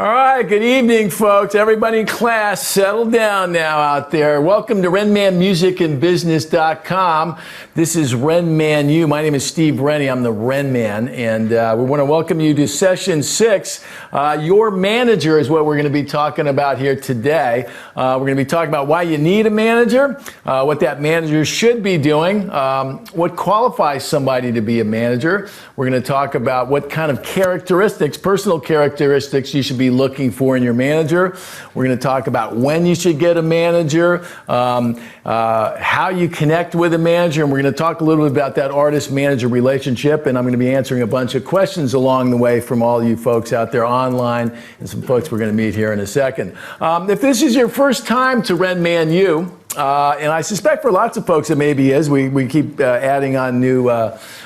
All right, good evening, folks. Everybody in class, settle down now out there. Welcome to RenmanMusicandBusiness.com. This is Renman U. My name is Steve Rennie. I'm the Renman, and we want to welcome you to session 6. Your manager is what we're going to be talking about here today. We're going to be talking about why you need a manager, what that manager should be doing, what qualifies somebody to be a manager. We're going to talk about what kind of characteristics, personal characteristics you should be looking for in your manager. We're going to talk about when you should get a manager, how you connect with a manager, and we're going to talk a little bit about that artist-manager relationship, and I'm going to be answering a bunch of questions along the way from all you folks out there online and some folks we're going to meet here in a second. If this is your first time to Renman U, and I suspect for lots of folks it maybe is. We keep adding on new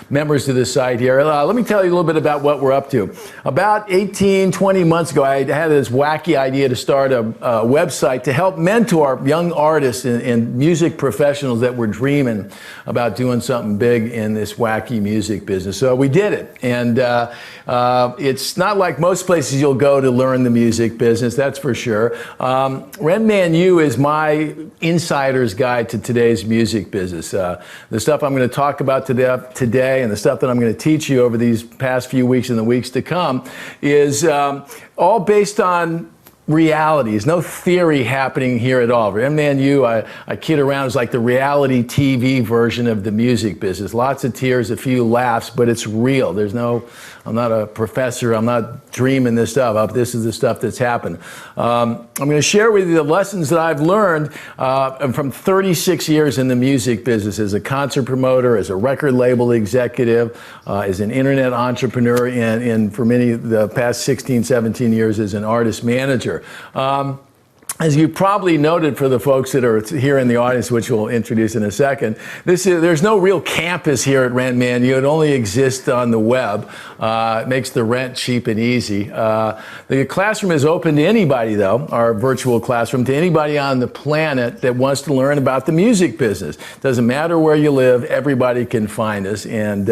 members to the site here. Let me tell you a little bit about what we're up to. About 18, 20 months ago, I had this wacky idea to start a website to help mentor young artists and music professionals that were dreaming about doing something big in this wacky music business. So we did it. And it's not like most places you'll go to learn the music business, that's for sure. Renman U is my insider's guide to today's music business. The stuff I'm going to talk about today and the stuff that I'm going to teach you over these past few weeks and the weeks to come is all based on reality. There's no theory happening here at all. Renman U, I kid around, is like the reality TV version of the music business. Lots of tears, a few laughs, but it's real. I'm not a professor. I'm not dreaming this stuff up. This is the stuff that's happened. I'm going to share with you the lessons that I've learned from 36 years in the music business as a concert promoter, as a record label executive, as an internet entrepreneur, and for many of the past 16, 17 years as an artist manager. As you probably noted for the folks that are here in the audience, which we'll introduce in a second, there's no real campus here at Renman U. It only exists on the web. It makes the rent cheap and easy. The classroom is open to anybody, though, our virtual classroom, to anybody on the planet that wants to learn about the music business. Doesn't matter where you live, everybody can find us. And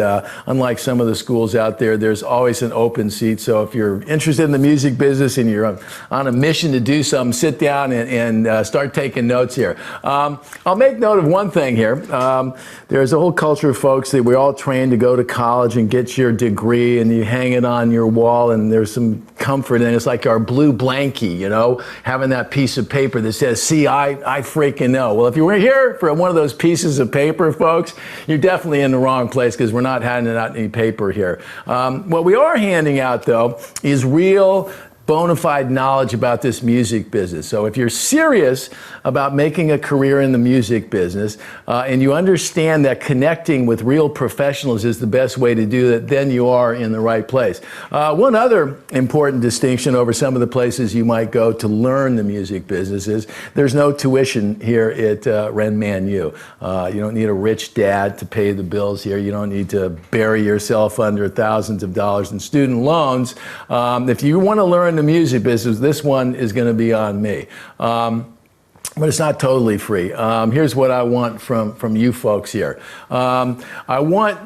unlike some of the schools out there, there's always an open seat. So if you're interested in the music business and you're on a mission to do something, sit down and start taking notes here. I'll make note of one thing here. There's a whole culture of folks that we're all trained to go to college and get your degree and you hang it on your wall and there's some comfort in it. It's like our blue blankie, you know, having that piece of paper that says, see, I freaking know. Well, if you were here for one of those pieces of paper, folks, you're definitely in the wrong place because we're not handing out any paper here. What we are handing out, though, is real bona fide knowledge about this music business. So if you're serious about making a career in the music business and you understand that connecting with real professionals is the best way to do that, then you are in the right place. One other important distinction over some of the places you might go to learn the music business is there's no tuition here at Renman U. You don't need a rich dad to pay the bills here. You don't need to bury yourself under thousands of dollars in student loans. If you want to learn the music business, this one is going to be on me. But it's not totally free. Here's what I want from you folks here. I want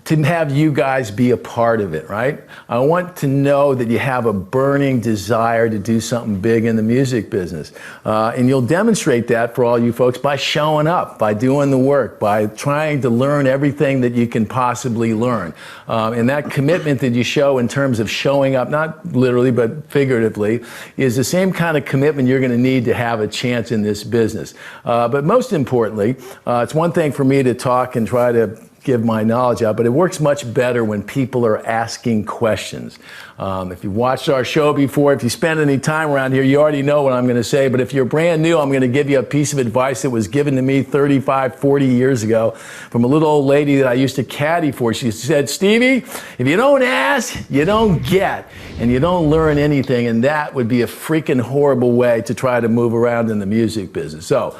to have you guys be a part of it, right? I want to know that you have a burning desire to do something big in the music business. And you'll demonstrate that for all you folks by showing up, by doing the work, by trying to learn everything that you can possibly learn. And that commitment that you show in terms of showing up, not literally, but figuratively, is the same kind of commitment you're going to need to have a chance in this business. But most importantly, it's one thing for me to talk and try to give my knowledge out, but it works much better when people are asking questions. If you've watched our show before, if you spend any time around here, you already know what I'm going to say, but if you're brand new, I'm going to give you a piece of advice that was given to me 35, 40 years ago from a little old lady that I used to caddy for. She said, Stevie, if you don't ask, you don't get, and you don't learn anything, and that would be a freaking horrible way to try to move around in the music business. So,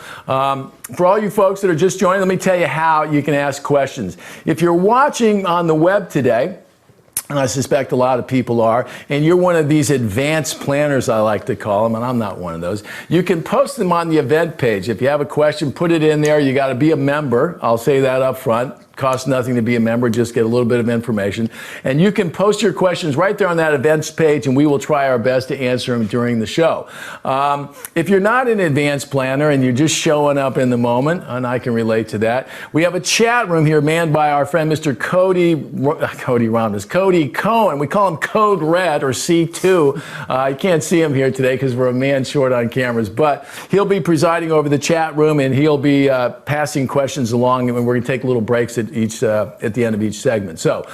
for all you folks that are just joining, let me tell you how you can ask questions. If you're watching on the web today, and I suspect a lot of people are, and you're one of these advanced planners, I like to call them, and I'm not one of those, you can post them on the event page. If you have a question, put it in there. You got to be a member. I'll say that up front. costs nothing to be a member, just get a little bit of information. And you can post your questions right there on that events page, and we will try our best to answer them during the show. If you're not an advanced planner and you're just showing up in the moment, and I can relate to that, we have a chat room here manned by our friend Mr. Cody Cohen. We call him Code Red, or C2. You can't see him here today because we're a man short on cameras, but he'll be presiding over the chat room, and he'll be passing questions along, and we're going to take little breaks at the end of each segment. So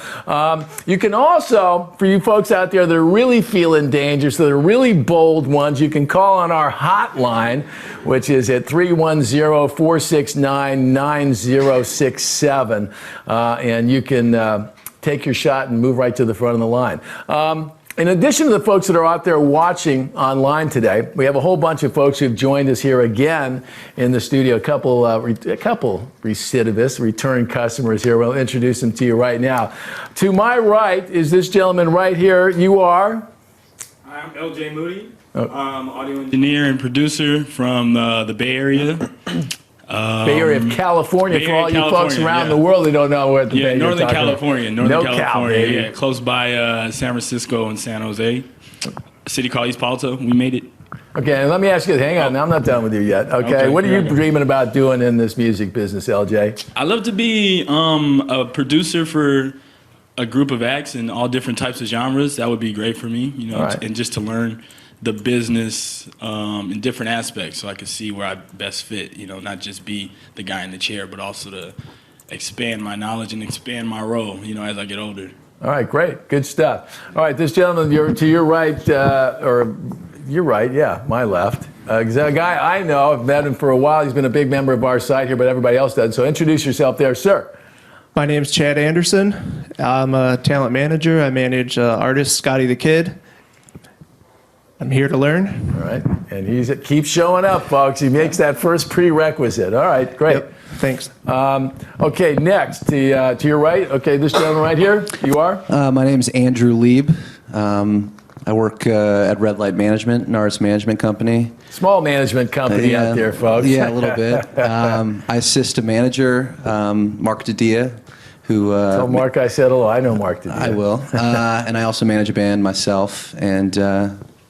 you can also, for you folks out there that are really feeling danger, so they're really bold ones, you can call on our hotline, which is at 310-469-9067, and you can take your shot and move right to the front of the line. In addition to the folks that are out there watching online today, we have a whole bunch of folks who've joined us here again in the studio. A couple recidivists, return customers here. We'll introduce them to you right now. To my right is this gentleman right here. You are? I'm LJ Moody. I'm audio engineer and producer from the Bay Area. Bay Area of California, for all you folks around the world that don't know where the Bay Area is. Northern California. Northern California, Cal, yeah. Close by San Francisco and San Jose. A city called East Palo Alto. We made it. Okay, let me ask you, hang on, I'm not done with you yet. Okay, what are you dreaming about doing in this music business, LJ? I love to be a producer for a group of acts in all different types of genres. That would be great for me, you know, and just to learn the business in different aspects, so I could see where I best fit, you know, not just be the guy in the chair, but also to expand my knowledge and expand my role, you know, as I get older. All right, great, good stuff. All right, this gentleman to your right, or your right, yeah, my left. He's a guy I know, I've met him for a while. He's been a big member of our site here, but everybody else does. So introduce yourself there, sir. My name's Chad Anderson. I'm a talent manager. I manage artist Scotty the Kid. I'm here to learn. All right, and he keeps showing up, folks. He makes that first prerequisite. All right, great. Yep, thanks. Okay, next, to your right, okay, this gentleman right here, you are? My name's Andrew Lieb. I work at Red Light Management, an artist management company. Small management company out there, folks. Yeah, a little bit. I assist a manager, Mark Didia, who... Tell Mark I said hello. I know Mark Didia. I will. And I also manage a band myself. And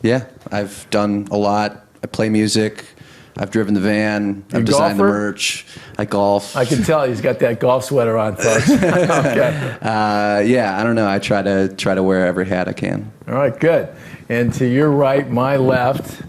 yeah, I've done a lot. I play music. I've driven the van. I've designed the merch. I golf. I can tell he's got that golf sweater on, folks. Okay. Yeah, I don't know. I try to wear every hat I can. All right, good. And to your right, my left,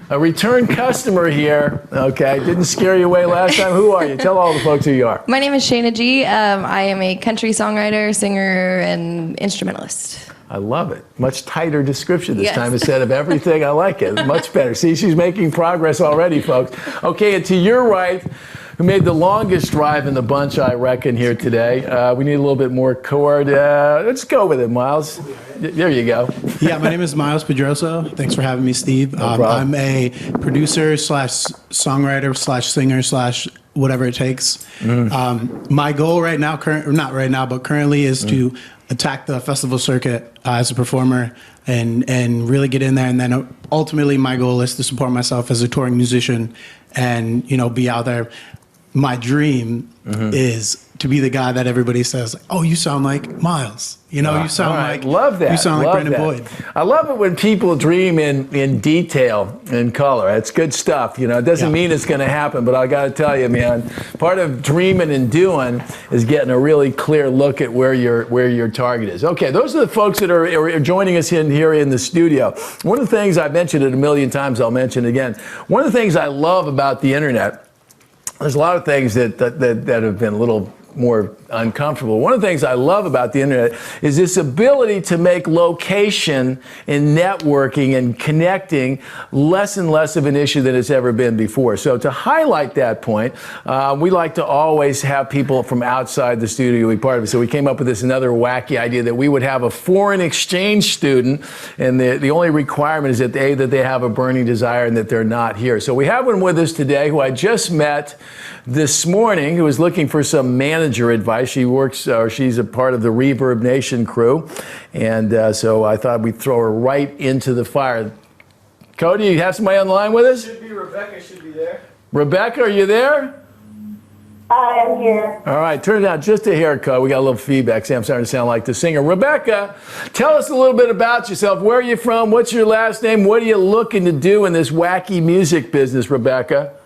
a return customer here. Okay, didn't scare you away last time. Who are you? Tell all the folks who you are. My name is Shayna G. I am a country songwriter, singer, and instrumentalist. I love it. Much tighter description this time instead of everything. I like it. Much better. See, she's making progress already, folks. Okay, and to your right, who made the longest drive in the bunch, I reckon, here today. We need a little bit more chord. Let's go with it, Miles. There you go. Yeah, my name is Miles Pedroso. Thanks for having me, Steve. I'm a producer slash songwriter slash singer slash whatever it takes. My goal right now, not right now, but currently is to attack the festival circuit as a performer and really get in there. And then ultimately my goal is to support myself as a touring musician and, you know, be out there. My dream is to be the guy that everybody says, oh, you sound like Miles. You know, you sound like, love that. You sound like Brandon Boyd. I love it when people dream in detail, in color. It's good stuff. You know, it doesn't mean it's going to happen, but I got to tell you, man, part of dreaming and doing is getting a really clear look at where your target is. Okay, those are the folks that are joining us here in the studio. One of the things I've mentioned it a million times, I'll mention again. One of the things I love about the internet, there's a lot of things that have been a little more uncomfortable. One of the things I love about the internet is this ability to make location and networking and connecting less and less of an issue than it's ever been before. So to highlight that point, we like to always have people from outside the studio be part of it. So we came up with this another wacky idea that we would have a foreign exchange student, and the only requirement is that they have a burning desire and that they're not here. So we have one with us today who I just met this morning, who is looking for some manager advice. She works, or she's a part of the Reverb Nation crew, and so I thought we'd throw her right into the fire. Cody, you have somebody on the line with us? Rebecca should be there. Rebecca, are you there? Hi, I'm here. All right, turns out just a haircut. We got a little feedback. See, I'm starting to sound like the singer. Rebecca, tell us a little bit about yourself. Where are you from? What's your last name? What are you looking to do in this wacky music business, Rebecca?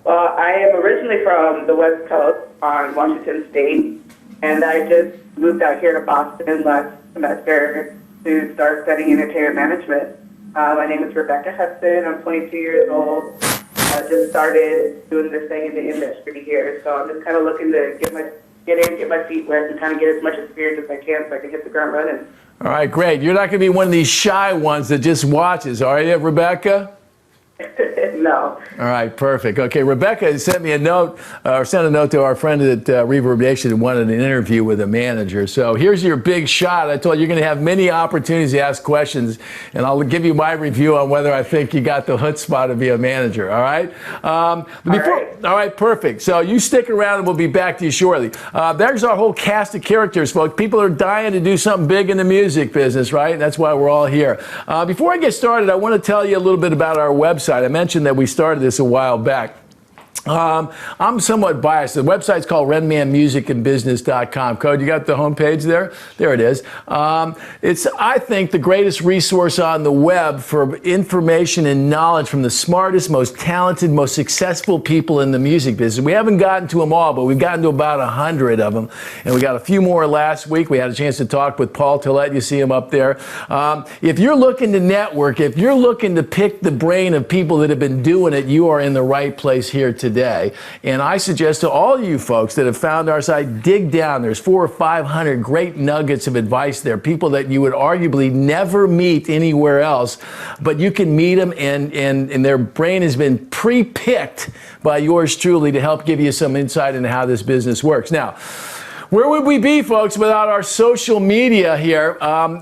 Well, I am originally from the West Coast on Washington State, and I just moved out here to Boston last semester to start studying entertainment management. My name is Rebecca Hudson. I'm 22 years old. I just started doing this thing in the industry here, so I'm just kind of looking to get my feet wet, and kind of get as much experience as I can so I can hit the ground running. All right, great. You're not going to be one of these shy ones that just watches, are you, Rebecca? No. All right, perfect. Okay, Rebecca sent me a note, or sent a note to our friend at Reverb Nation who wanted an interview with a manager. So here's your big shot. I told you you're going to have many opportunities to ask questions, and I'll give you my review on whether I think you got the chutzpah to be a manager. All right? All right, perfect. So you stick around, and we'll be back to you shortly. There's our whole cast of characters, folks. People are dying to do something big in the music business, right? That's why we're all here. Before I get started, I want to tell you a little bit about our website. I mentioned that we started this a while back. I'm somewhat biased. The website's called RenmanMusicandBusiness.com. Code, you got the homepage there? There it is. It's, I think, the greatest resource on the web for information and knowledge from the smartest, most talented, most successful people in the music business. We haven't gotten to them all, but we've gotten to about 100 of them. And we got a few more last week. We had a chance to talk with Paul Tillett. You see him up there. If you're looking to network, if you're looking to pick the brain of people that have been doing it, you are in the right place here today. And I suggest to all you folks that have found our site, dig down. There's 400 or 500 great nuggets of advice there, people that you would arguably never meet anywhere else, but you can meet them, and their brain has been pre-picked by yours truly to help give you some insight into how this business works. Now, where would we be, folks, without our social media here?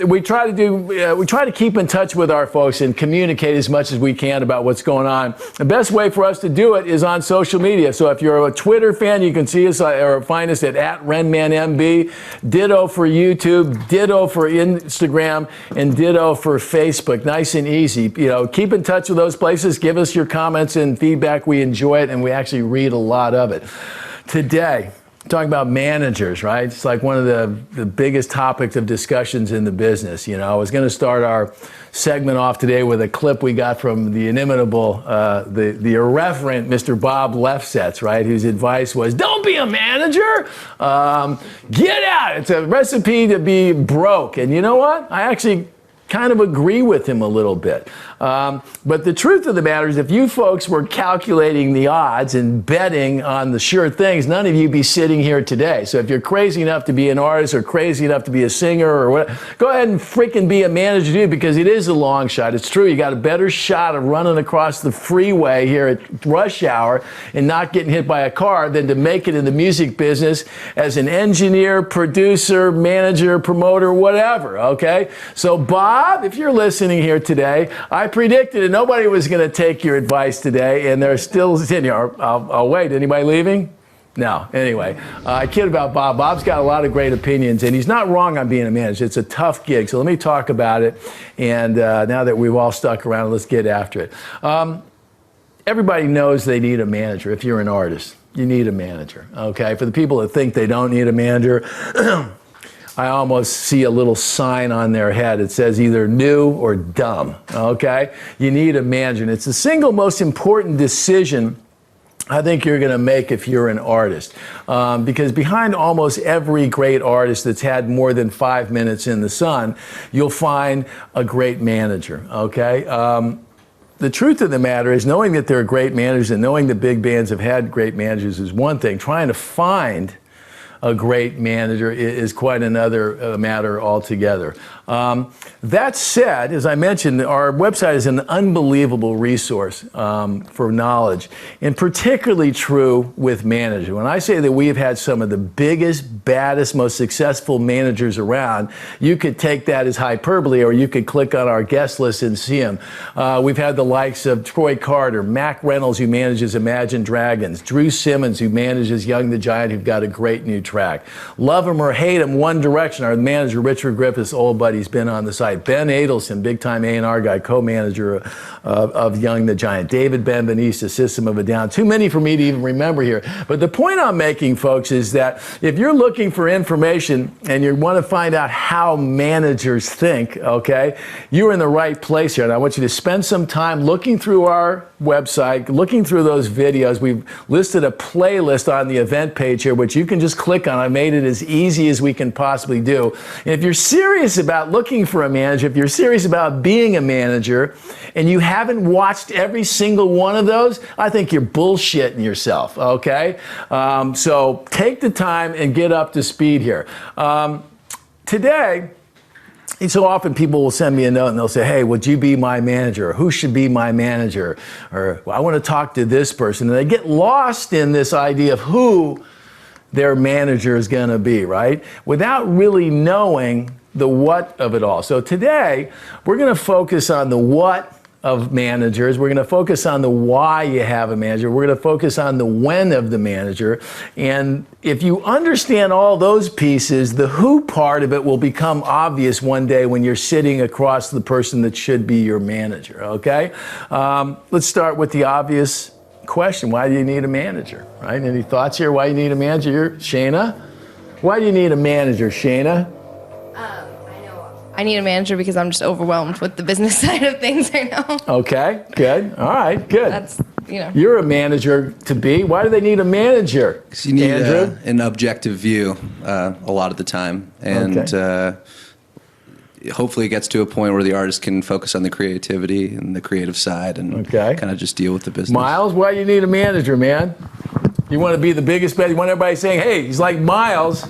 We try to keep in touch with our folks and communicate as much as we can about what's going on. The best way for us to do it is on social media. So if you're a Twitter fan, you can see us or find us at @RenmanMB. Ditto for YouTube, ditto for Instagram, and ditto for Facebook. Nice and easy. You know, keep in touch with those places. Give us your comments and feedback. We enjoy it, and we actually read a lot of it. Today, talking about managers, right? It's like one of the biggest topics of discussions in the business. You know, I was going to start our segment off today with a clip we got from the inimitable, the irreverent Mr. Bob Lefsetz, right? Whose advice was, don't be a manager, get out. It's a recipe to be broke. And you know what? I actually kind of agree with him a little bit. But the truth of the matter is, if you folks were calculating the odds and betting on the sure things, none of you'd be sitting here today. So if you're crazy enough to be an artist or crazy enough to be a singer or whatever, go ahead and freaking be a manager too, because it is a long shot. It's true. You got a better shot of running across the freeway here at rush hour and not getting hit by a car than to make it in the music business as an engineer, producer, manager, promoter, whatever. Okay? So Bob, if you're listening here today, I predicted that nobody was going to take your advice today, and they're still sitting here. I'll wait. Anybody leaving? No. Anyway, I kid about Bob. Bob's got a lot of great opinions, and he's not wrong on being a manager. It's a tough gig. So let me talk about it. And now that we've all stuck around, let's get after it. Everybody knows they need a manager. If you're an artist, you need a manager. Okay? For the people that think they don't need a manager, I almost see a little sign on their head. It says either new or dumb, okay? You need a manager. And it's the single most important decision I think you're going to make if you're an artist. Because behind almost every great artist that's had more than 5 minutes in the sun, you'll find a great manager, okay? The truth of the matter is, knowing that there are great managers and knowing that big bands have had great managers is one thing. Trying to find a great manager is quite another matter altogether. That said, as I mentioned, our website is an unbelievable resource for knowledge, and particularly true with managers. When I say that we've had some of the biggest, baddest, most successful managers around, you could take that as hyperbole, or you could click on our guest list and see them. We've had the likes of Troy Carter, Mac Reynolds, who manages Imagine Dragons, Drew Simmons, who manages Young the Giant, who've got a great new track. Love him or hate him, One Direction, our manager Richard Griffith's old buddy He's been on the site. Ben Adelson, big-time A&R guy, co-manager of Young the Giant. David Benveniste, System of a Down. Too many for me to even remember here. But the point I'm making, folks, is that if you're looking for information and you want to find out how managers think, okay, you're in the right place here. And I want you to spend some time looking through our website, looking through those videos. We've listed a playlist on the event page here, which you can just click on. I made it as easy as we can possibly do. And if you're serious about looking for a manager, if you're serious about being a manager, and you haven't watched every single one of those, I think you're bullshitting yourself, okay? So take the time and get up to speed here. Today, and so often people will send me a note and they'll say, hey, would you be my manager? Or who should be my manager? Or well, I want to talk to this person. And they get lost in this idea of who their manager is going to be, right? Without really knowing the what of it all. So today, we're going to focus on the what of managers. We're going to focus on the why you have a manager. We're going to focus on the when of the manager. And if you understand all those pieces, the who part of it will become obvious one day when you're sitting across the person that should be your manager, okay? Let's start with the obvious question. Why do you need a manager, right? Any thoughts here? Why you need a manager? Shayna? Why do you need a manager, Shayna? I need a manager because I'm just overwhelmed with the business side of things right now. Okay, good. All right, good. That's, you know. You're a manager to be. Why do they need a manager? Because you need Andrew? an objective view a lot of the time. And hopefully it gets to a point where the artist can focus on the creativity and the creative side and kind of just deal with the business. Miles, why do you need a manager, man? You want to be the biggest bet? You want everybody saying, hey, he's like Miles.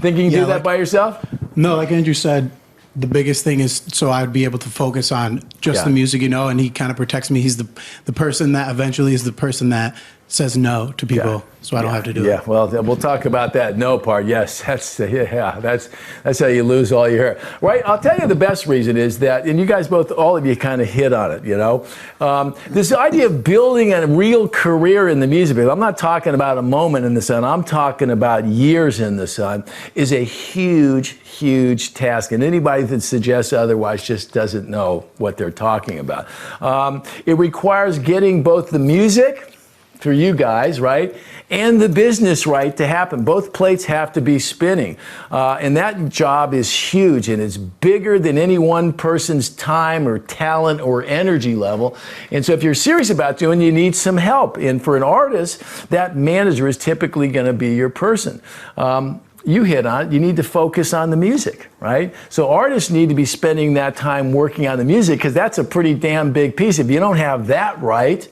Think you can do that by yourself? No, like Andrew said, the biggest thing is so I'd be able to focus on just the music, you know, and he kind of protects me. He's the person that eventually is the person that says no to people, so I don't have to do it. Yeah, well, we'll talk about that no part. Yes, that's how you lose all your hair. Right, I'll tell you the best reason is that, and you guys both, all of you kind of hit on it, you know. This idea of building a real career in the music business, I'm not talking about a moment in the sun, I'm talking about years in the sun, is a huge, huge task. And anybody that suggests otherwise just doesn't know what they're talking about. It requires getting both the music, through you guys, right, and the business right to happen. Both plates have to be spinning. And that job is huge, and it's bigger than any one person's time or talent or energy level. And so if you're serious about doing it, you need some help. And for an artist, that manager is typically going to be your person. You hit on it, you need to focus on the music, right? So artists need to be spending that time working on the music because that's a pretty damn big piece. If you don't have that right,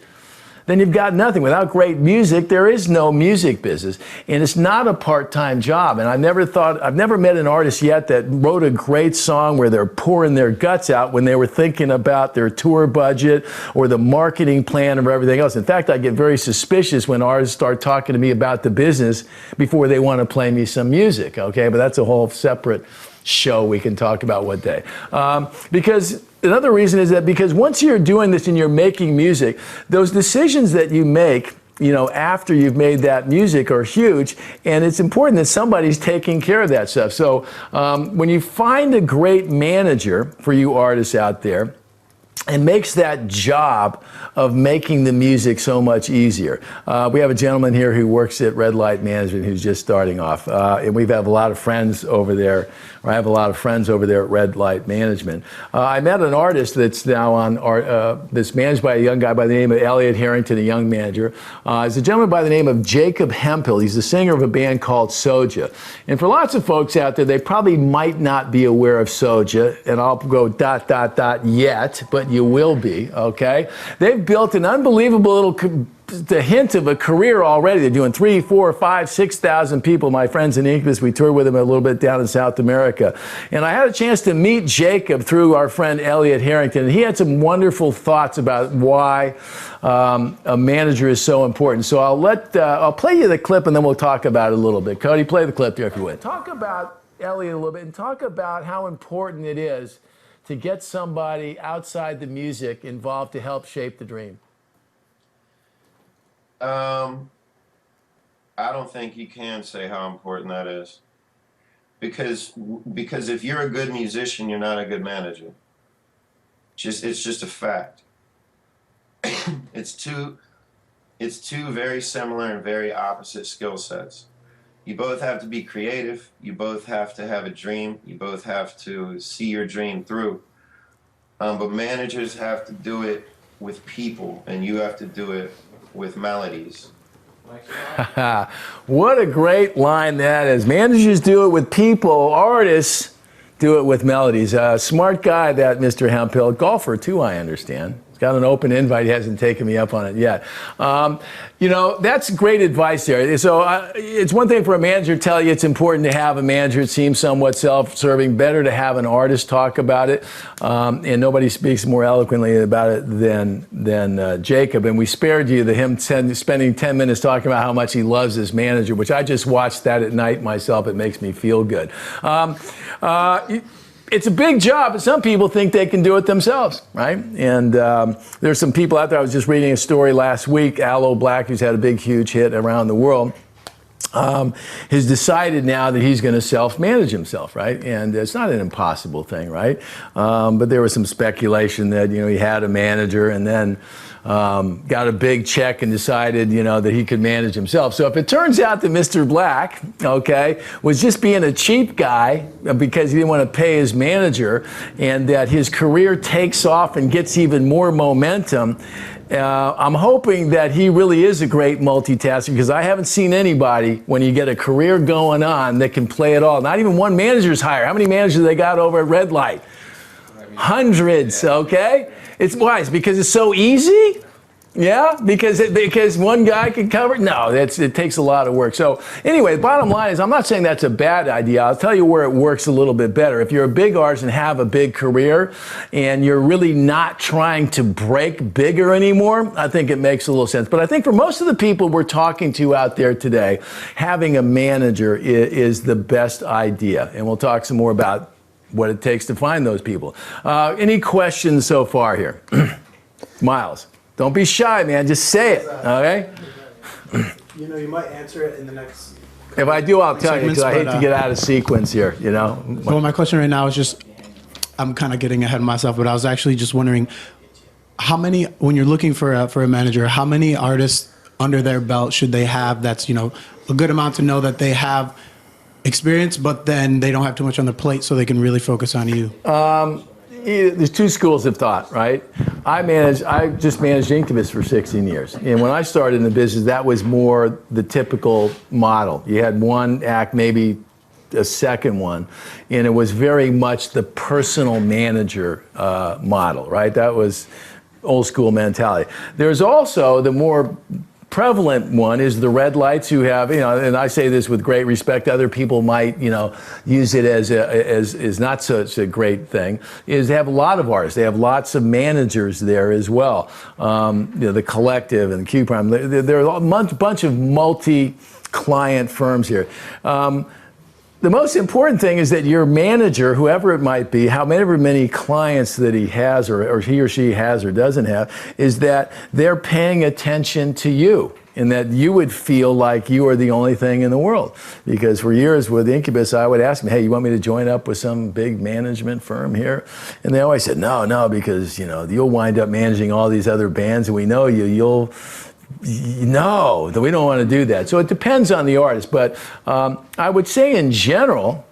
then you've got nothing. Without great music, there is no music business. And it's not a part-time job. And I've never met an artist yet that wrote a great song where they're pouring their guts out when they were thinking about their tour budget or the marketing plan or everything else. In fact, I get very suspicious when artists start talking to me about the business before they want to play me some music, okay? But that's a whole separate show we can talk about one day. Because another reason is that because once you're doing this and you're making music, those decisions that you make, you know, after you've made that music are huge, and it's important that somebody's taking care of that stuff. So when you find a great manager for you artists out there, it makes that job of making the music so much easier. We have a gentleman here who works at Red Light Management who's just starting off. And we have a lot of friends over there. I have a lot of friends over there at Red Light Management. I met an artist that's now on that's managed by a young guy by the name of Elliot Harrington, a young manager. He's a gentleman by the name of Jacob Hemphill. He's the singer of a band called Soja. And for lots of folks out there, they probably might not be aware of Soja, and I'll go ... yet, but you will be, okay? They've built an unbelievable little the hint of a career already. They're doing 3,000, 4,000, 5,000, 6,000 people. My friends in Incubus, we toured with them a little bit down in South America. And I had a chance to meet Jacob through our friend Elliot Harrington. And he had some wonderful thoughts about why a manager is so important. So I'll play you the clip and then we'll talk about it a little bit. Cody, play the clip there if you would. Talk about Elliot a little bit and talk about how important it is to get somebody outside the music involved to help shape the dream. I don't think you can say how important that is. because if you're a good musician, you're not a good manager. It's just a fact. It's two very similar and very opposite skill sets. You both have to be creative. You both have to have a dream. You both have to see your dream through. But managers have to do it with people, and you have to do it with melodies. What a great line that is. Managers do it with people, artists do it with melodies. Smart guy, that Mr. Hemphill. Golfer, too, I understand. He's got an open invite. He hasn't taken me up on it yet. You know, that's great advice there. So it's one thing for a manager to tell you it's important to have a manager. It seems somewhat self-serving. Better to have an artist talk about it. And nobody speaks more eloquently about it than Jacob. And we spared you him spending 10 minutes talking about how much he loves his manager, which I just watched that at night myself. It makes me feel good. It's a big job, but some people think they can do it themselves, right? And there's some people out there. I was just reading a story last week. Aloe Black, who's had a big, huge hit around the world, has decided now that he's going to self-manage himself, right? And it's not an impossible thing, right? But there was some speculation that, he had a manager and then got a big check and decided, that he could manage himself. So if it turns out that Mr. Black, was just being a cheap guy because he didn't want to pay his manager, and that his career takes off and gets even more momentum, I'm hoping that he really is a great multitasker, because I haven't seen anybody, when you get a career going on, that can play it all. Not even one manager's hired. How many managers they got over at Red Light? Hundreds, okay? It's why? It's because it's so easy? Yeah? Because one guy can cover it? No, it takes a lot of work. So anyway, the bottom line is, I'm not saying that's a bad idea. I'll tell you where it works a little bit better. If you're a big artist and have a big career, and you're really not trying to break bigger anymore, I think it makes a little sense. But I think for most of the people we're talking to out there today, having a manager is the best idea. And we'll talk some more about what it takes to find those people. Any questions so far here? Miles, don't be shy, man. Just say it, okay? You might answer it in the next. If I do, I'll tell you, because I hate to get out of sequence here, Well, my question right now is just, I'm kind of getting ahead of myself, but I was actually just wondering, how many, when you're looking for a manager, how many artists under their belt should they have that's, a good amount to know that they have experience, but then they don't have too much on their plate, so they can really focus on you? There's two schools of thought, right? I just managed Incubus for 16 years. And when I started in the business, that was more the typical model. You had one act, maybe a second one, and it was very much the personal manager model, right? That was old school mentality. There's also the more prevalent one is the Red Lights, who have, and I say this with great respect, other people might, use it as not such a great thing, is they have a lot of artists. They have lots of managers there as well. The Collective and Q Prime, there are a bunch of multi-client firms here. The most important thing is that your manager, whoever it might be, however many clients that he has or he or she has or doesn't have, is that they're paying attention to you, and that you would feel like you are the only thing in the world. Because for years with Incubus, I would ask them, hey, you want me to join up with some big management firm here? And they always said, no, because you'll wind up managing all these other bands, and we know no, we don't want to do that. So it depends on the artist. But I would say in general,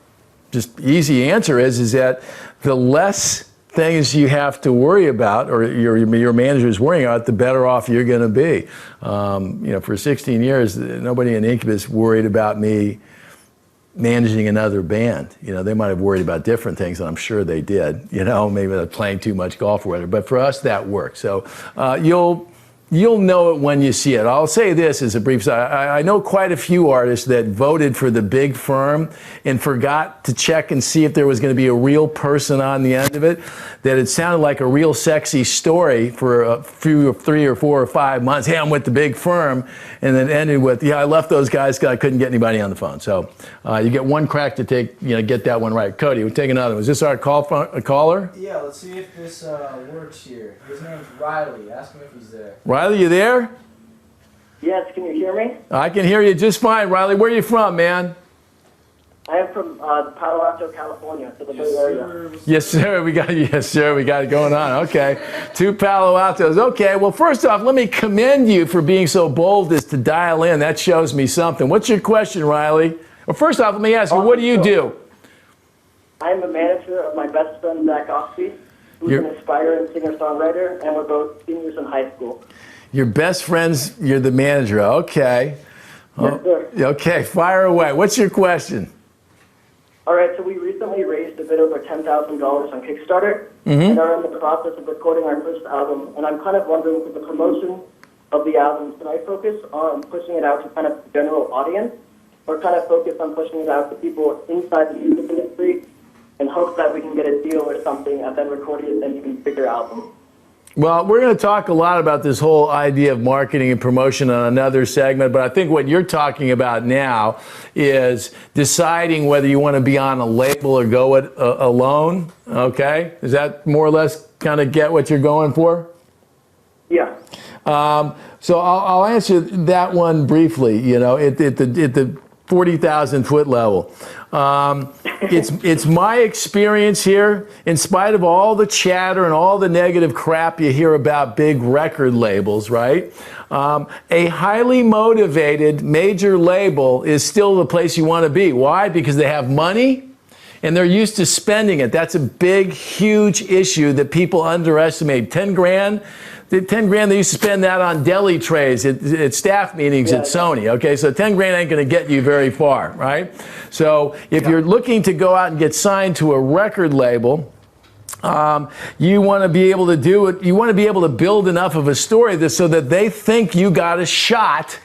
just easy answer is that the less things you have to worry about, or your manager is worrying about, the better off you're going to be. For 16 years, nobody in Incubus worried about me managing another band. They might have worried about different things, and I'm sure they did. Maybe they're playing too much golf or whatever. But for us, that works. So You'll know it when you see it. I'll say this as a brief side. I know quite a few artists that voted for the big firm and forgot to check and see if there was going to be a real person on the end of it, that it sounded like a real sexy story for a few, 3 or 4 or 5 months. Hey, I'm with the big firm. And then ended with, I left those guys because I couldn't get anybody on the phone. So you get one crack to get that one right. Cody, we'll take another one. Is this our caller? Yeah, let's see if this works here. His name's Riley. Ask him if he's there. Riley, you there? Yes, can you hear me? I can hear you just fine, Riley. Where are you from, man? I am from Palo Alto, California, so the Bay Area. Yes, sir. We got it going on. Okay. 2 Palo Altos. Okay. Well, first off, let me commend you for being so bold as to dial in. That shows me something. What's your question, Riley? Well, first off, let me ask you, what do you do? I am the manager of my best friend, Zach Oxby, who's an aspiring singer-songwriter, and we're both seniors in high school. Your best friends, you're the manager. Okay. Yes, sir. Okay. Fire away. What's your question? All right, so we recently raised a bit over $10,000 on Kickstarter and are in the process of recording our first album. And I'm kind of wondering, for the promotion of the album, should I focus on pushing it out to kind of the general audience, or kind of focus on pushing it out to people inside the music industry in hopes that we can get a deal or something and then record it and even bigger album? Well, we're going to talk a lot about this whole idea of marketing and promotion on another segment, but I think what you're talking about now is deciding whether you want to be on a label or go it alone, okay? Does that more or less kind of get what you're going for? Yeah. So I'll answer that one briefly, you know, at the 40,000 foot level. It's my experience here, in spite of all the chatter and all the negative crap you hear about big record labels, right? A highly motivated major label is still the place you want to be. Why? Because they have money and they're used to spending it. That's a big, huge issue that people underestimate. 10 grand. The 10 grand, they used to spend that on deli trays at staff meetings at Sony. Okay, so 10 grand ain't going to get you very far, right? So if you're looking to go out and get signed to a record label, you want to be able to do it. You want to be able to build enough of a story so that they think you got a shot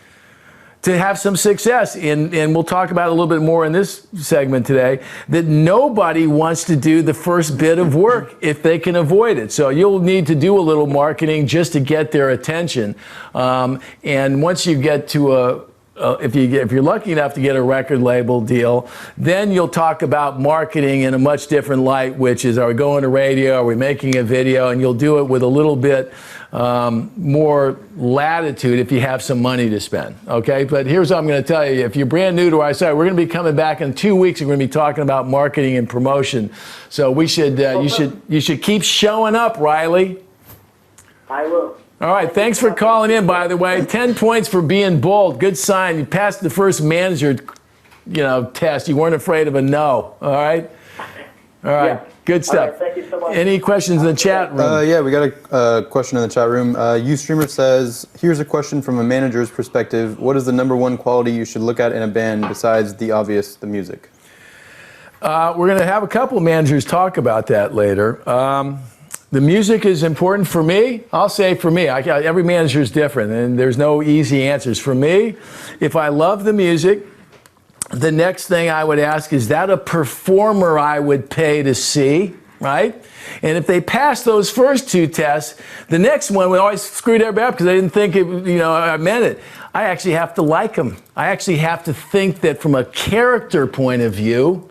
to have some success. And we'll talk about it a little bit more in this segment today, that nobody wants to do the first bit of work if they can avoid it. So you'll need to do a little marketing just to get their attention. And once you get to if you're lucky enough to get a record label deal, then you'll talk about marketing in a much different light, which is, are we going to radio? Are we making a video? And you'll do it with a little bit more latitude if you have some money to spend. Okay, but here's what I'm going to tell you. If you're brand new to our site, we're going to be coming back in 2 weeks. We're going to be talking about marketing and promotion. So we should you should keep showing up, Riley. I will. All right, thanks for calling in, by the way. 10 points for being bold. Good sign. You passed the first manager, test. You weren't afraid of a no. All right? All right. Yeah. Good stuff. All right, thank you so much. Any questions in the chat room? Yeah, we got a question in the chat room. Ustreamer says, here's a question from a manager's perspective. What is the #1 quality you should look at in a band besides the obvious, the music? We're going to have a couple of managers talk about that later. The music is important for me. I'll say for me. Every manager is different, and there's no easy answers. For me, if I love the music, the next thing I would ask, is that a performer I would pay to see, right? And if they pass those first 2 tests, the next one would always screw everybody up because I didn't think it, I meant it. I actually have to like them. I actually have to think that from a character point of view,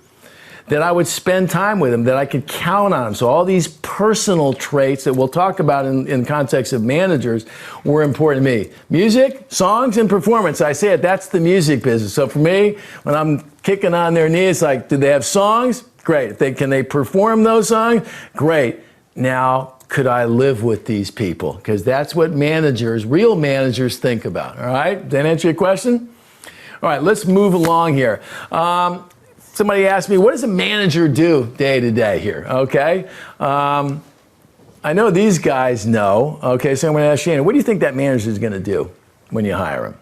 that I would spend time with them, that I could count on them. So all these personal traits that we'll talk about in context of managers were important to me. Music, songs, and performance. I say it, that's the music business. So for me, when I'm kicking on their knees, like, do they have songs? Great. Can they perform those songs? Great. Now, could I live with these people? Because that's what managers, real managers, think about. All right? Did that answer your question? All right, let's move along here. Somebody asked me, what does a manager do day to day here? Okay. I know these guys know. Okay, so I'm going to ask Shannon, what do you think that manager is going to do when you hire him?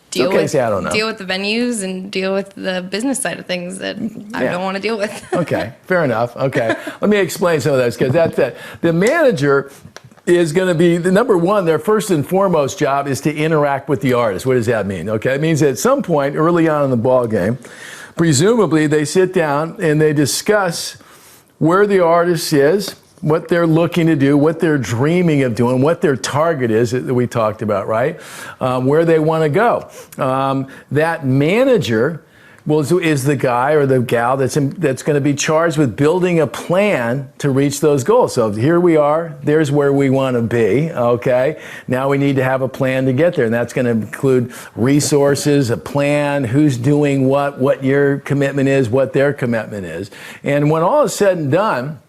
Deal okay, say I don't know. Deal with the venues and deal with the business side of things that I don't want to deal with. Okay, fair enough. Okay, let me explain some of those, because that's it. The manager is going to be, the #1, their first and foremost job is to interact with the artist. What does that mean? Okay, it means that at some point early on in the ball game, presumably they sit down and they discuss where the artist is, what they're looking to do, what they're dreaming of doing, what their target is that we talked about, right? Where they want to go. That manager well, is the guy or the gal that's going to be charged with building a plan to reach those goals. So here we are. There's where we want to be. Okay. Now we need to have a plan to get there, and that's going to include resources, a plan, who's doing what your commitment is, what their commitment is, and when all is said and done,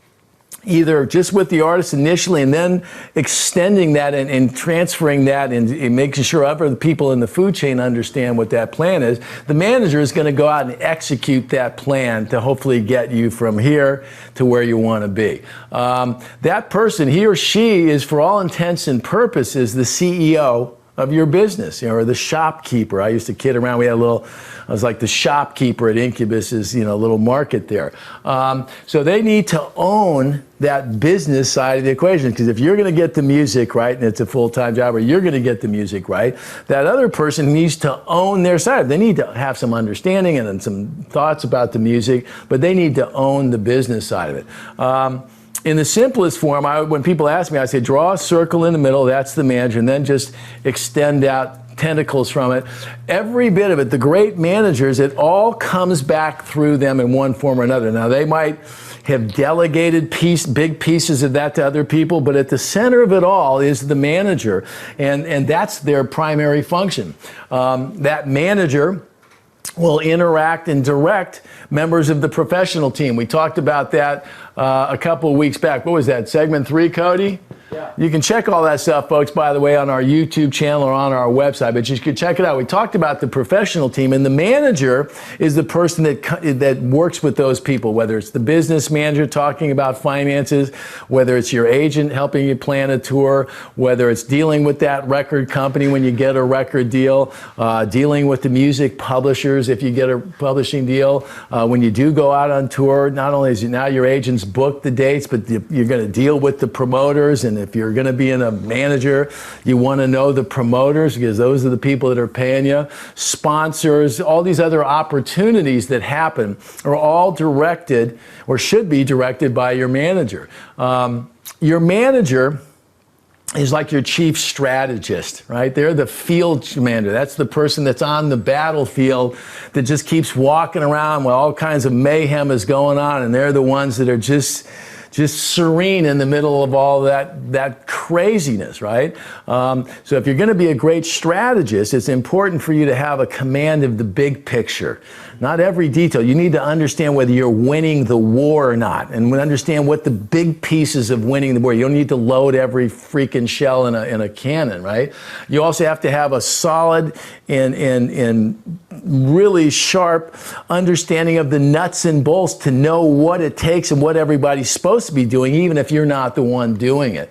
either just with the artist initially and then extending that and transferring that and making sure other people in the food chain understand what that plan is, the manager is going to go out and execute that plan to hopefully get you from here to where you want to be. That person, he or she, is for all intents and purposes the CEO of your business, or the shopkeeper. I used to kid around. I was like the shopkeeper at Incubus's, little market there. So they need to own that business side of the equation, because if you're going to get the music right, and it's a full-time job, or you're going to get the music right, that other person needs to own their side. They need to have some understanding and some thoughts about the music, but they need to own the business side of it. In the simplest form, when people ask me, I say, draw a circle in the middle, that's the manager, and then just extend out tentacles from it. Every bit of it, the great managers, it all comes back through them in one form or another. Now, they might have delegated big pieces of that to other people, but at the center of it all is the manager, and that's their primary function. That manager will interact and direct members of the professional team. We talked about that a couple of weeks back. What was that, segment 3, Cody? Yeah. You can check all that stuff, folks, by the way, on our YouTube channel or on our website, but you can check it out. We talked about the professional team, and the manager is the person that works with those people, whether it's the business manager talking about finances, whether it's your agent helping you plan a tour, whether it's dealing with that record company when you get a record deal, dealing with the music publishers if you get a publishing deal. When you do go out on tour, not only is now your agent's booked the dates, but you're going to deal with the promoters, and if you're going to be a manager, you want to know the promoters, because those are the people that are paying you. Sponsors, all these other opportunities that happen are all directed, or should be directed, by your manager. Your manager is like your chief strategist, right? They're the field commander. That's the person that's on the battlefield that just keeps walking around while all kinds of mayhem is going on, and they're the ones that are just serene in the middle of all that craziness, right? So if you're going to be a great strategist, it's important for you to have a command of the big picture. Not every detail. You need to understand whether you're winning the war or not, and understand what the big pieces of winning the war. You don't need to load every freaking shell in a cannon, right? You also have to have a solid and really sharp understanding of the nuts and bolts to know what it takes and what everybody's supposed to be doing, even if you're not the one doing it.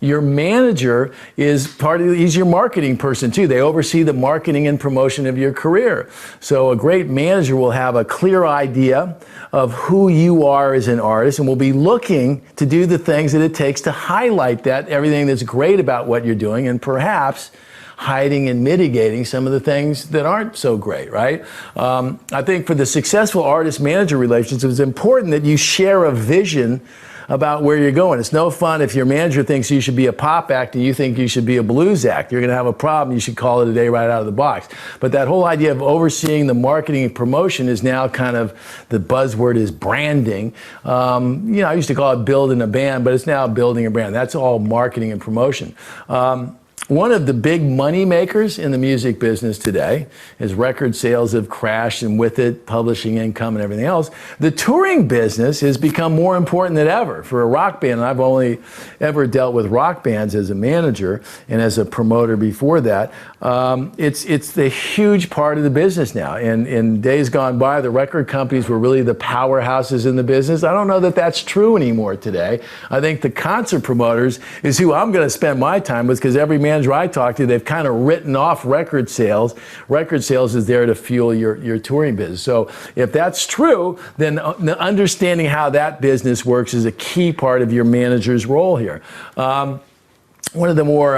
Your manager is he's your marketing person too. They oversee the marketing and promotion of your career. So a great manager will have a clear idea of who you are as an artist, and will be looking to do the things that it takes to highlight everything that's great about what you're doing, and perhaps hiding and mitigating some of the things that aren't so great, right? I think for the successful artist-manager relationship, it's important that you share a vision about where you're going. It's no fun if your manager thinks you should be a pop act and you think you should be a blues act. You're going to have a problem. You should call it a day right out of the box. But that whole idea of overseeing the marketing and promotion is now kind of, the buzzword is branding. I used to call it building a band, but it's now building a brand. That's all marketing and promotion. One of the big money makers in the music business today is record sales have crashed, and with it, publishing income and everything else. The touring business has become more important than ever for a rock band, and I've only ever dealt with rock bands as a manager and as a promoter before that. It's the huge part of the business now. And in days gone by, the record companies were really the powerhouses in the business. I don't know that that's true anymore today. I think the concert promoters is who I'm going to spend my time with, because every manager I talk to, they've kind of written off record sales. Record sales is there to fuel your touring business. So if that's true, then understanding how that business works is a key part of your manager's role here. One of the more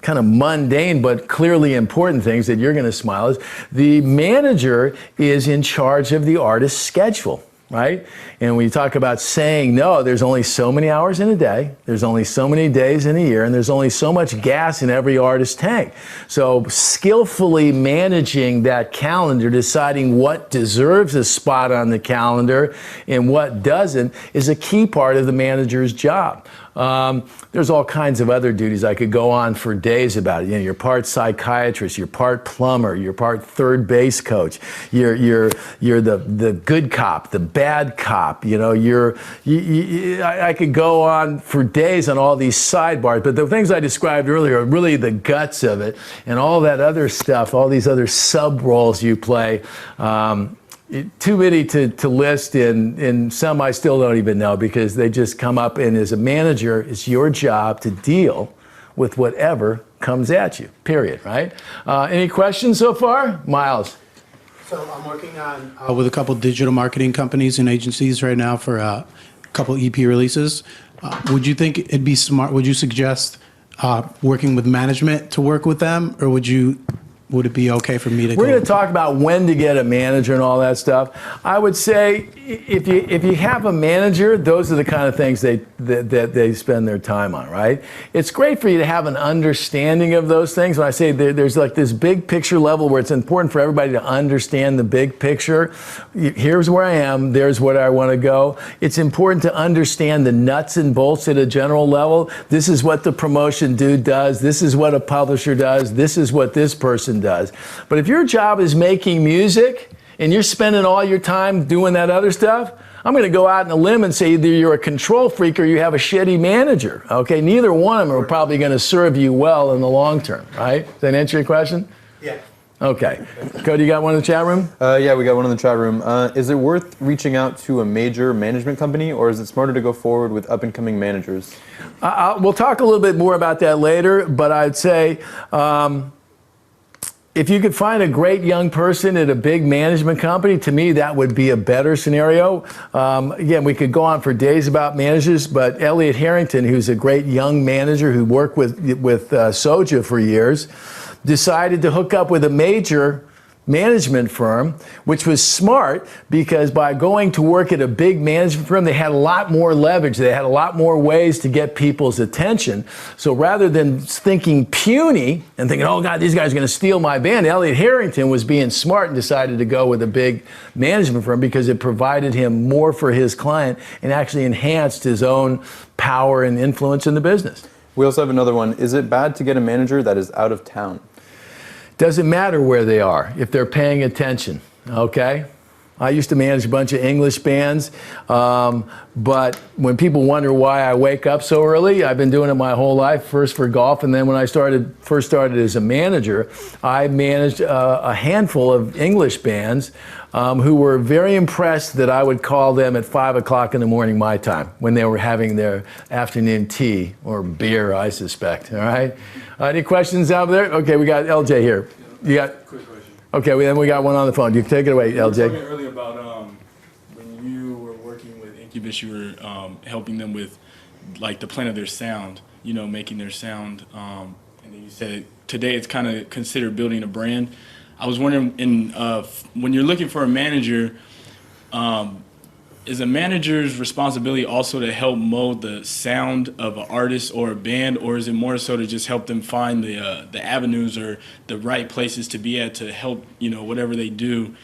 kind of mundane but clearly important things that you're going to smile is the manager is in charge of the artist's schedule. right? And when you talk about saying no, there's only so many hours in a day, there's only so many days in a year, and there's only so much gas in every artist's tank. So skillfully managing that calendar, deciding what deserves a spot on the calendar and what doesn't, is a key part of the manager's job. There's all kinds of other duties. I could go on for days about it. You know, you're part psychiatrist, you're part plumber, you're part third base coach, you're the good cop, the bad cop. You know, I could go on for days on all these sidebars. But the things I described earlier are really the guts of it, and all that other stuff, all these other sub roles you play. Too many to list, and some I still don't even know because they just come up, and as a manager, it's your job to deal with whatever comes at you, period, right? Any questions so far? Miles? So I'm working on with a couple digital marketing companies and agencies right now for a couple EP releases. Would you think it'd be smart, would you suggest working with management to work with them, or would it be okay for me to go? We're going to talk about when to get a manager and all that stuff. I would say if you have a manager, those are the kind of things that they spend their time on, right? It's great for you to have an understanding of those things. When I say there's like this big picture level where it's important for everybody to understand the big picture. Here's where I am. There's where I want to go. It's important to understand the nuts and bolts at a general level. This is what the promotion dude does. This is what a publisher does. This is what this person does. But if your job is making music and you're spending all your time doing that other stuff, I'm going to go out on a limb and say either you're a control freak or you have a shitty manager. Okay, neither one of them are probably going to serve you well in the long term, right? Does that answer your question? Yeah. Okay. Cody, you got one in the chat room? Yeah, we got one in the chat room. Is it worth reaching out to a major management company, or is it smarter to go forward with up-and-coming managers? We'll talk a little bit more about that later, but I'd say if you could find a great young person at a big management company, to me, that would be a better scenario. Again, we could go on for days about managers, but Elliot Harrington, who's a great young manager who worked with Soja for years, decided to hook up with a major management firm, which was smart because by going to work at a big management firm, they had a lot more leverage. They had a lot more ways to get people's attention. So rather than thinking puny and thinking, oh God, these guys are going to steal my band, Elliot Harrington was being smart and decided to go with a big management firm because it provided him more for his client and actually enhanced his own power and influence in the business. We also have another one. Is it bad to get a manager that is out of town? Doesn't matter where they are if they're paying attention, okay? I used to manage a bunch of English bands, but when people wonder why I wake up so early, I've been doing it my whole life, first for golf, and then when I first started as a manager, I managed a handful of English bands who were very impressed that I would call them at 5 o'clock in the morning my time when they were having their afternoon tea or beer, I suspect, all right? Any questions out there? Okay, we got LJ here. You got? Quick question. Okay, then we got one on the phone. You can take it away, LJ. You were talking earlier about when you were working with Incubus, you were helping them with like the plan of their sound, you know, making their sound. And then you said today it's kind of considered building a brand. I was wondering, when you're looking for a manager, is a manager's responsibility also to help mold the sound of an artist or a band, or is it more so to just help them find the avenues or the right places to be at to help, you know, whatever they do,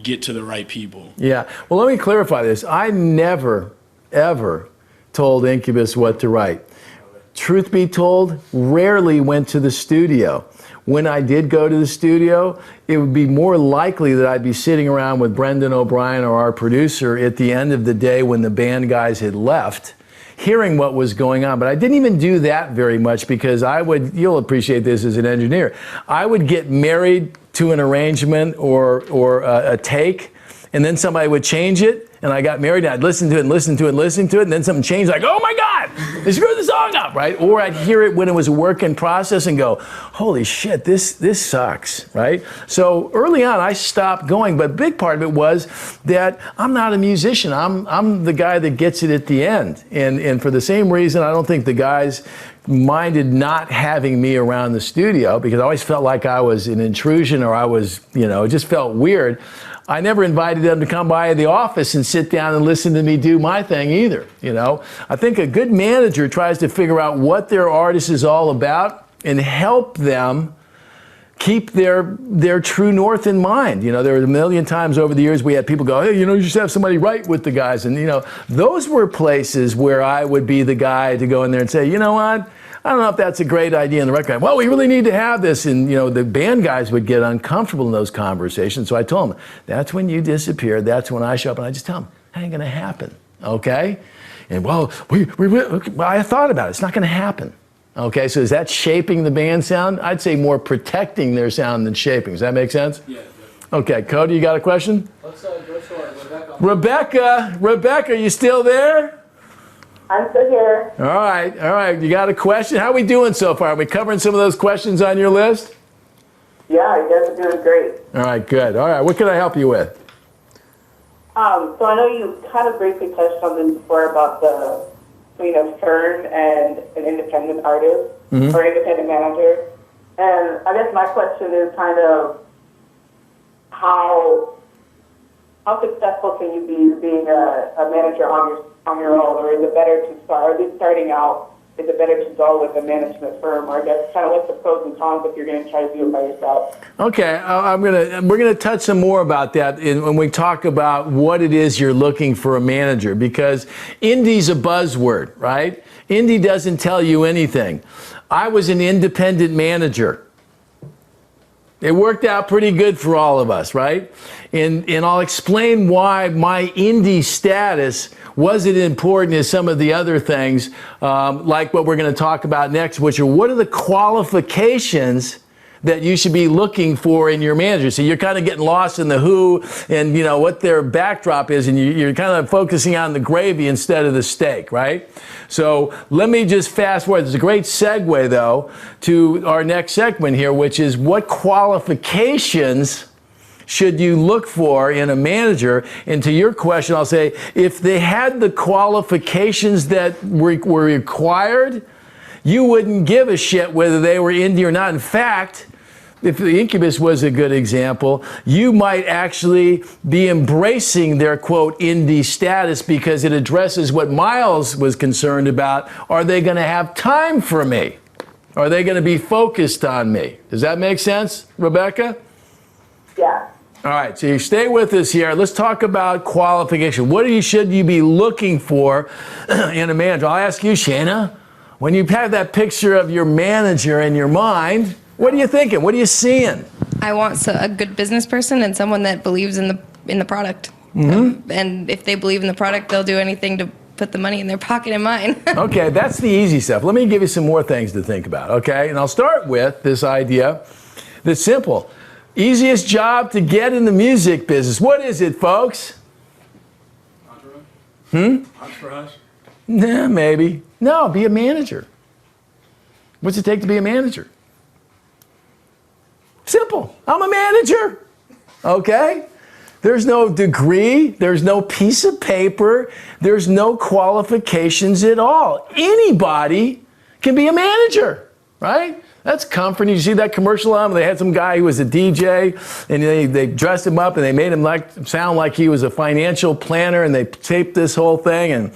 get to the right people? Yeah. Well, let me clarify this. I never, ever told Incubus what to write. Truth be told, rarely went to the studio. When I did go to the studio, it would be more likely that I'd be sitting around with Brendan O'Brien or our producer at the end of the day when the band guys had left, hearing what was going on. But I didn't even do that very much because you'll appreciate this as an engineer, I would get married to an arrangement or a take, and then somebody would change it, and I got married, and I'd listen to it and listen to it and listen to it, and then something changed, like, oh my God, they screwed the song up, right? Or I'd hear it when it was a work in process and go, holy shit, this sucks, right? So early on, I stopped going, but a big part of it was that I'm not a musician. I'm the guy that gets it at the end. And for the same reason, I don't think the guys minded not having me around the studio because I always felt like I was an intrusion or I was, you know, it just felt weird. I never invited them to come by the office and sit down and listen to me do my thing either. I think a good manager tries to figure out what their artist is all about and help them keep their true north in mind. There were a million times over the years we had people go, hey, you should have somebody write with the guys. And, those were places where I would be the guy to go in there and say, you know what? I don't know if that's a great idea in the record. Well, we really need to have this. And, the band guys would get uncomfortable in those conversations. So I told them, that's when you disappear. That's when I show up. And I just tell them, it ain't going to happen. Okay? And, well, I thought about it. It's not going to happen. Okay, so is that shaping the band sound? I'd say more protecting their sound than shaping. Does that make sense? Yeah. Okay, Cody, you got a question? Let's go to Rebecca. Rebecca, you still there? I'm still here. All right. You got a question? How are we doing so far? Are we covering some of those questions on your list? Yeah, you guys are doing great. All right, good. All right, what can I help you with? So I know you kind of briefly touched on this before about the between a firm and an independent artist or independent manager. And I guess my question is kind of how successful can you be being a manager on your own, or is it better to start, or at least starting out, is it better to go with a management firm, or I guess kind of what's the pros and cons if you're going to try to do it by yourself? Okay, we're gonna touch some more about that when we talk about what it is you're looking for a manager, because indie's a buzzword, right? Indie doesn't tell you anything. I was an independent manager. It worked out pretty good for all of us, right? And I'll explain why my indie status wasn't important as some of the other things, like what we're going to talk about next, which are what are the qualifications that you should be looking for in your manager. So you're kind of getting lost in the who and what their backdrop is, and you're kind of focusing on the gravy instead of the steak, right? So let me just fast forward. There's a great segue, though, to our next segment here, which is what qualifications should you look for in a manager? And to your question, I'll say, if they had the qualifications that were required, you wouldn't give a shit whether they were indie or not. In fact, if the Incubus was a good example, you might actually be embracing their, quote, indie status because it addresses what Miles was concerned about. Are they going to have time for me? Are they going to be focused on me? Does that make sense, Rebecca? Yeah. All right, so you stay with us here. Let's talk about qualification. What should you be looking for in a manager? I'll ask you, Shayna, when you have that picture of your manager in your mind, what are you thinking? What are you seeing? I want a good business person and someone that believes in the product. And if they believe in the product, they'll do anything to put the money in their pocket and mine. Okay, that's the easy stuff. Let me give you some more things to think about, okay? And I'll start with this idea that's simple. Easiest job to get in the music business. What is it, folks? Entourage? Nah, maybe. No, be a manager. What's it take to be a manager? Simple. I'm a manager. Okay? There's no degree. There's no piece of paper. There's no qualifications at all. Anybody can be a manager, right? That's comforting. You see that commercial on? They had some guy who was a DJ, and they dressed him up, and they made him sound like he was a financial planner, and they taped this whole thing, and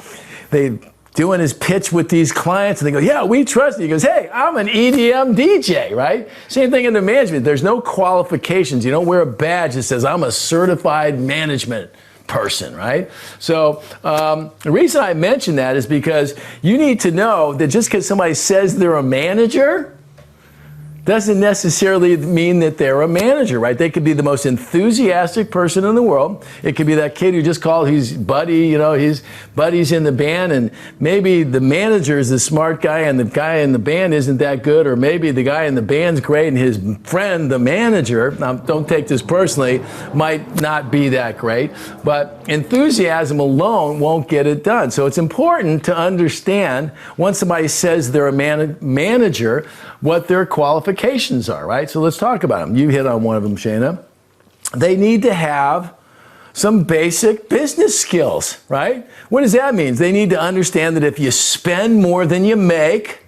they doing his pitch with these clients, and they go, yeah, we trust you. He goes, hey, I'm an EDM DJ, right? Same thing in the management. There's no qualifications. You don't wear a badge that says, I'm a certified management person, right? So the reason I mention that is because you need to know that just because somebody says they're a manager doesn't necessarily mean that they're a manager, right? They could be the most enthusiastic person in the world. It could be that kid who just called his buddy, his buddy's in the band, and maybe the manager is the smart guy and the guy in the band isn't that good, or maybe the guy in the band's great and his friend, the manager, now don't take this personally, might not be that great, but enthusiasm alone won't get it done. So it's important to understand, once somebody says they're a manager, what their qualifications are, right? So let's talk about them. You hit on one of them, Shayna. They need to have some basic business skills, right? What does that mean? They need to understand that if you spend more than you make,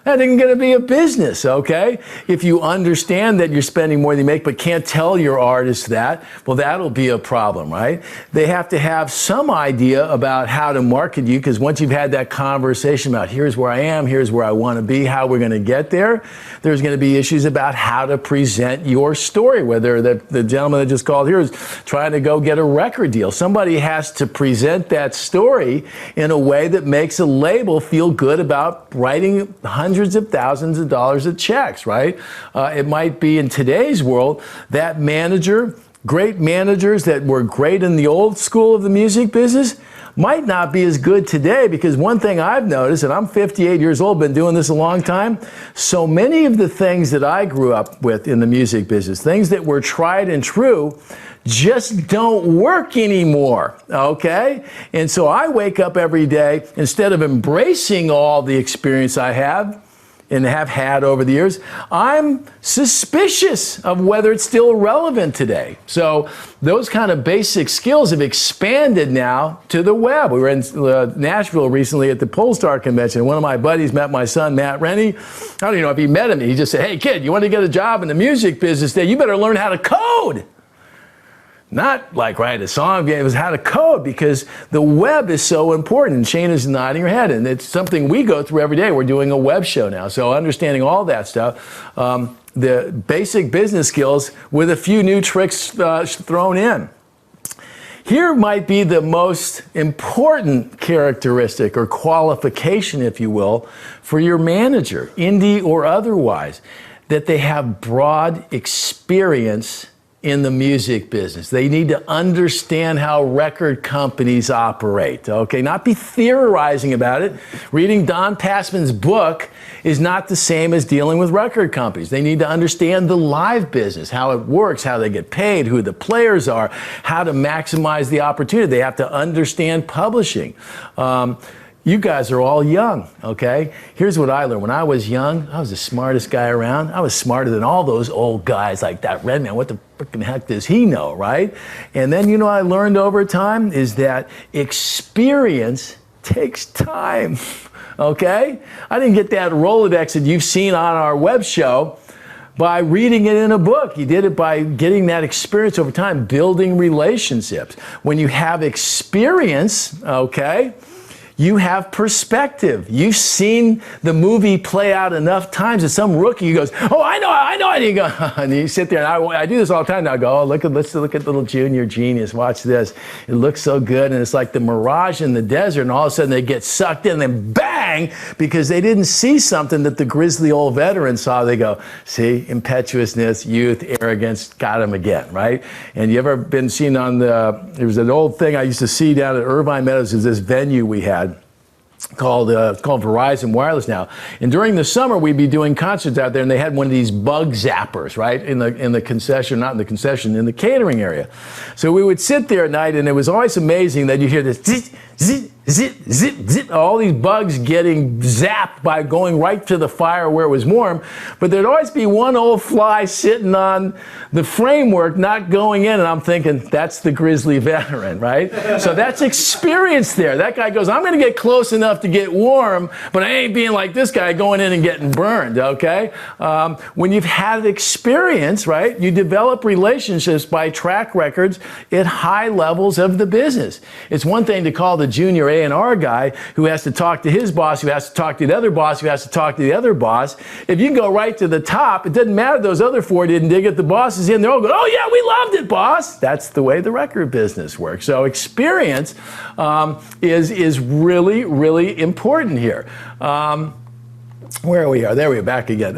That isn't going to be a business, okay? If you understand that you're spending more than you make but can't tell your artist that, well, that'll be a problem, right? They have to have some idea about how to market you, because once you've had that conversation about here's where I am, here's where I want to be, how we're going to get there, there's going to be issues about how to present your story, whether the gentleman that just called here is trying to go get a record deal. Somebody has to present that story in a way that makes a label feel good about writing hundreds of thousands of dollars of checks, right? It might be in today's world that manager, great managers that were great in the old school of the music business might not be as good today, because one thing I've noticed, and I'm 58 years old, been doing this a long time, so many of the things that I grew up with in the music business, things that were tried and true, just don't work anymore, okay? And so I wake up every day, instead of embracing all the experience I have and have had over the years, I'm suspicious of whether it's still relevant today. So those kind of basic skills have expanded now to the web. We were in Nashville recently at the Polestar convention. One of my buddies met my son, Matt Rennie. I don't even know if he met him. He just said, hey kid, you want to get a job in the music business today, you better learn how to code. Not like write a song, it was how to code, because the web is so important. And Shayna's nodding her head, and it's something we go through every day. We're doing a web show now, so understanding all that stuff, the basic business skills with a few new tricks thrown in. Here might be the most important characteristic or qualification, if you will, for your manager, indie or otherwise, that they have broad experience in the music business. They need to understand how record companies operate, okay? Not be theorizing about it. Reading Don Passman's book is not the same as dealing with record companies. They need to understand the live business, how it works, how they get paid, who the players are, how to maximize the opportunity. They have to understand publishing. You guys are all young, okay? Here's what I learned. When I was young, I was the smartest guy around. I was smarter than all those old guys like that Renman. What the frickin' heck does he know, right? And then, you know, I learned over time is that experience takes time, okay? I didn't get that Rolodex that you've seen on our web show by reading it in a book. You did it by getting that experience over time, building relationships. When you have experience, okay, you have perspective. You've seen the movie play out enough times that some rookie goes, oh, I know. And you go, and you sit there, and I do this all the time now. I go, oh, let's look at little junior genius. Watch this. It looks so good, and it's like the mirage in the desert, and all of a sudden they get sucked in, and then bang, because they didn't see something that the grizzly old veteran saw. They go, see, impetuousness, youth, arrogance, got him again, right? And you ever been seen on there was an old thing I used to see down at Irvine Meadows, is this venue we had called Verizon Wireless now. And during the summer, we'd be doing concerts out there, and they had one of these bug zappers, right, in the concession, not in the concession, in the catering area. So we would sit there at night, and it was always amazing that you hear this zit, zit, zit, zit, zit, all these bugs getting zapped by going right to the fire where it was warm. But there'd always be one old fly sitting on the framework, not going in, and I'm thinking, that's the grizzly veteran, right? So that's experience there. That guy goes, I'm going to get close enough to get warm, but I ain't being like this guy going in and getting burned, okay? When you've had experience, right, you develop relationships by track records at high levels of the business. It's one thing to call the junior A&R guy who has to talk to his boss, who has to talk to the other boss, who has to talk to the other boss. If you go right to the top, it doesn't matter those other four didn't dig it. The boss is in, they're all going, oh yeah, we loved it, boss. That's the way the record business works. So experience is really, really important here. Where we are, there we are, back again.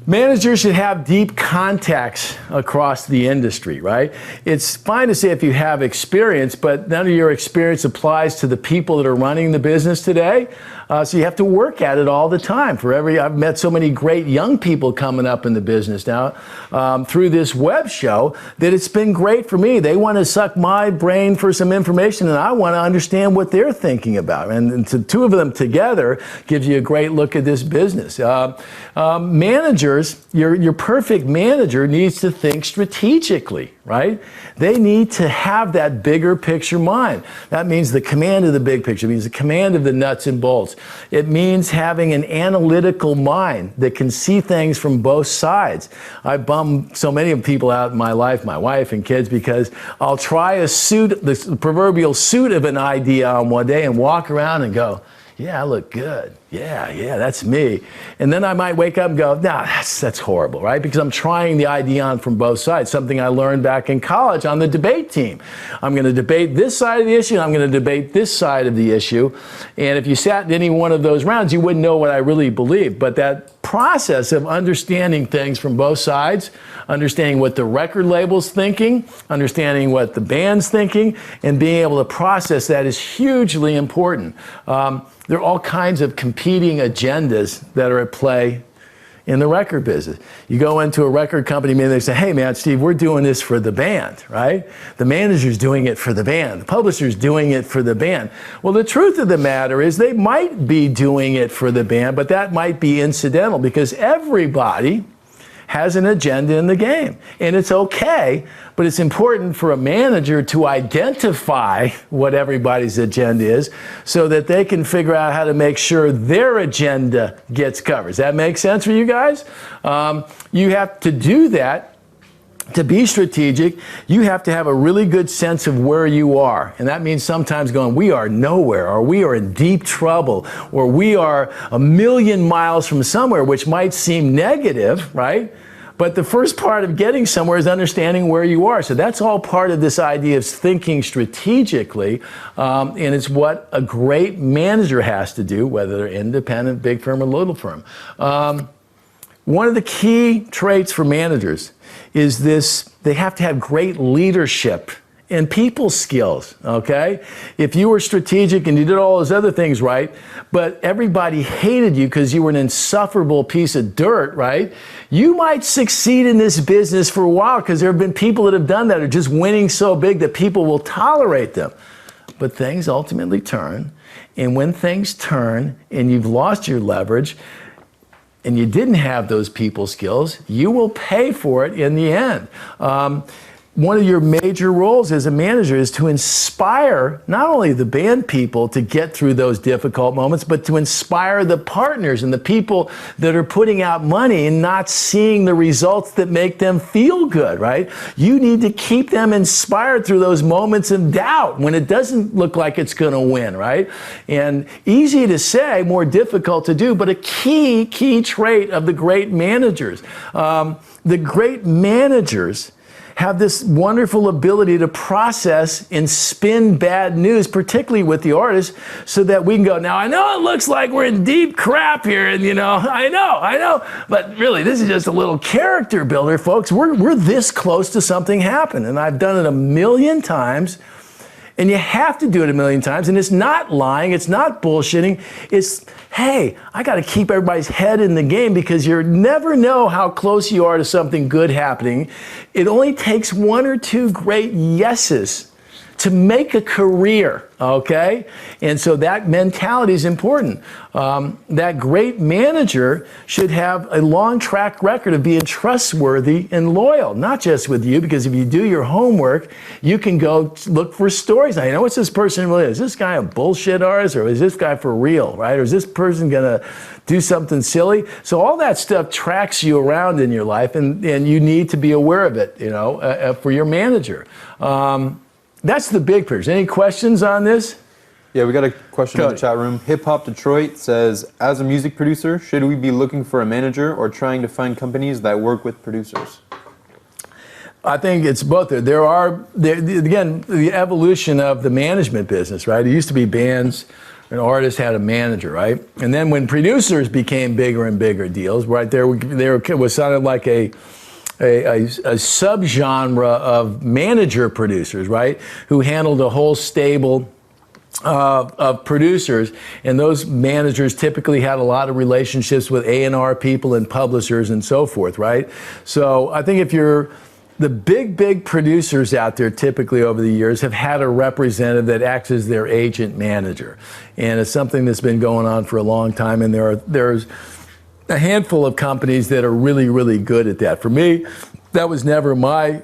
Managers should have deep contacts across the industry, right? It's fine to say if you have experience, but none of your experience applies to the people that are running the business today. So you have to work at it all the time. I've met so many great young people coming up in the business now through this web show that it's been great for me. They want to suck my brain for some information, and I want to understand what they're thinking about. And the two of them together gives you a great look at this business. Managers, your perfect manager needs to think strategically. right? They need to have that bigger picture mind. That means the command of the big picture. It means the command of the nuts and bolts. It means having an analytical mind that can see things from both sides. I bum so many people out in my life, my wife and kids, because I'll try the proverbial suit of an idea on one day and walk around and go, yeah, I look good. Yeah, that's me. And then I might wake up and go, nah, that's horrible, right? Because I'm trying the idea on from both sides, something I learned back in college on the debate team. I'm going to debate this side of the issue, and I'm going to debate this side of the issue. And if you sat in any one of those rounds, you wouldn't know what I really believed. But that process of understanding things from both sides, understanding what the record label's thinking, understanding what the band's thinking, and being able to process that is hugely important. There are all kinds of competing agendas that are at play in the record business. You go into a record company, maybe they say, hey man, Steve, we're doing this for the band, right? The manager's doing it for the band. The publisher's doing it for the band. Well, the truth of the matter is they might be doing it for the band, but that might be incidental because everybody has an agenda in the game. And it's okay, but it's important for a manager to identify what everybody's agenda is so that they can figure out how to make sure their agenda gets covered. Does that make sense for you guys? You have to do that. To be strategic, you have to have a really good sense of where you are. And that means sometimes going, we are nowhere, or we are in deep trouble, or we are a million miles from somewhere, which might seem negative, right? But the first part of getting somewhere is understanding where you are. So that's all part of this idea of thinking strategically. And it's what a great manager has to do, whether they're independent, big firm, or little firm. One of the key traits for managers is this: they have to have great leadership and people skills, okay? If you were strategic and you did all those other things right, but everybody hated you because you were an insufferable piece of dirt, right? You might succeed in this business for a while because there have been people that have done that, are just winning so big that people will tolerate them. But things ultimately turn, and when things turn and you've lost your leverage, and you didn't have those people skills, you will pay for it in the end. One of your major roles as a manager is to inspire not only the band people to get through those difficult moments, but to inspire the partners and the people that are putting out money and not seeing the results that make them feel good, right? You need to keep them inspired through those moments of doubt when it doesn't look like it's going to win, right? And easy to say, more difficult to do, but a key trait of the great managers. The great managers have this wonderful ability to process and spin bad news, particularly with the artist, so that we can go, now I know it looks like we're in deep crap here, and I know, but really this is just a little character builder, folks. We're this close to something happening, and I've done it 1,000,000 times. And you have to do it 1,000,000 times, and it's not lying, it's not bullshitting, it's, hey, I got to keep everybody's head in the game because you never know how close you are to something good happening. It only takes 1 or 2 great yeses to make a career, okay? And so that mentality is important. That great manager should have a long track record of being trustworthy and loyal, not just with you, because if you do your homework, you can go look for stories. I know, what's this person really? Is this guy a bullshit artist, or is this guy for real, right? Or is this person gonna do something silly? So all that stuff tracks you around in your life, and you need to be aware of it, for your manager. That's the big picture. Any questions on this? Yeah, we got a question in the chat room. Hip Hop Detroit says, as a music producer, should we be looking for a manager or trying to find companies that work with producers? I think it's both. There are, again, the evolution of the management business, right? It used to be bands, an artist had a manager, right? And then when producers became bigger and bigger deals, right, there was sounded like a subgenre of manager producers, right, who handled a whole stable of producers, and those managers typically had a lot of relationships with A&R people and publishers and so forth, right? So I think if you're the big producers out there, typically over the years have had a representative that acts as their agent manager, and it's something that's been going on for a long time, and there's a handful of companies that are really good at that. For me, that was never my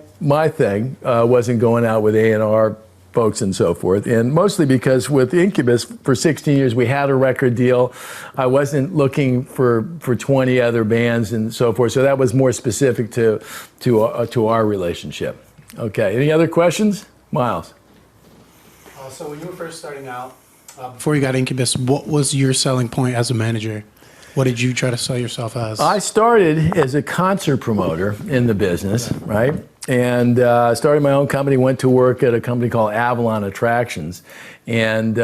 thing. Wasn't going out with A&R folks and so forth. And mostly because with Incubus, for 16 years, we had a record deal. I wasn't looking for 20 other bands and so forth. So that was more specific to our relationship. Okay, any other questions? Miles. So when you were first starting out, before you got Incubus, what was your selling point as a manager? What did you try to sell yourself as? I started as a concert promoter in the business, right? And started my own company, went to work at a company called Avalon Attractions. And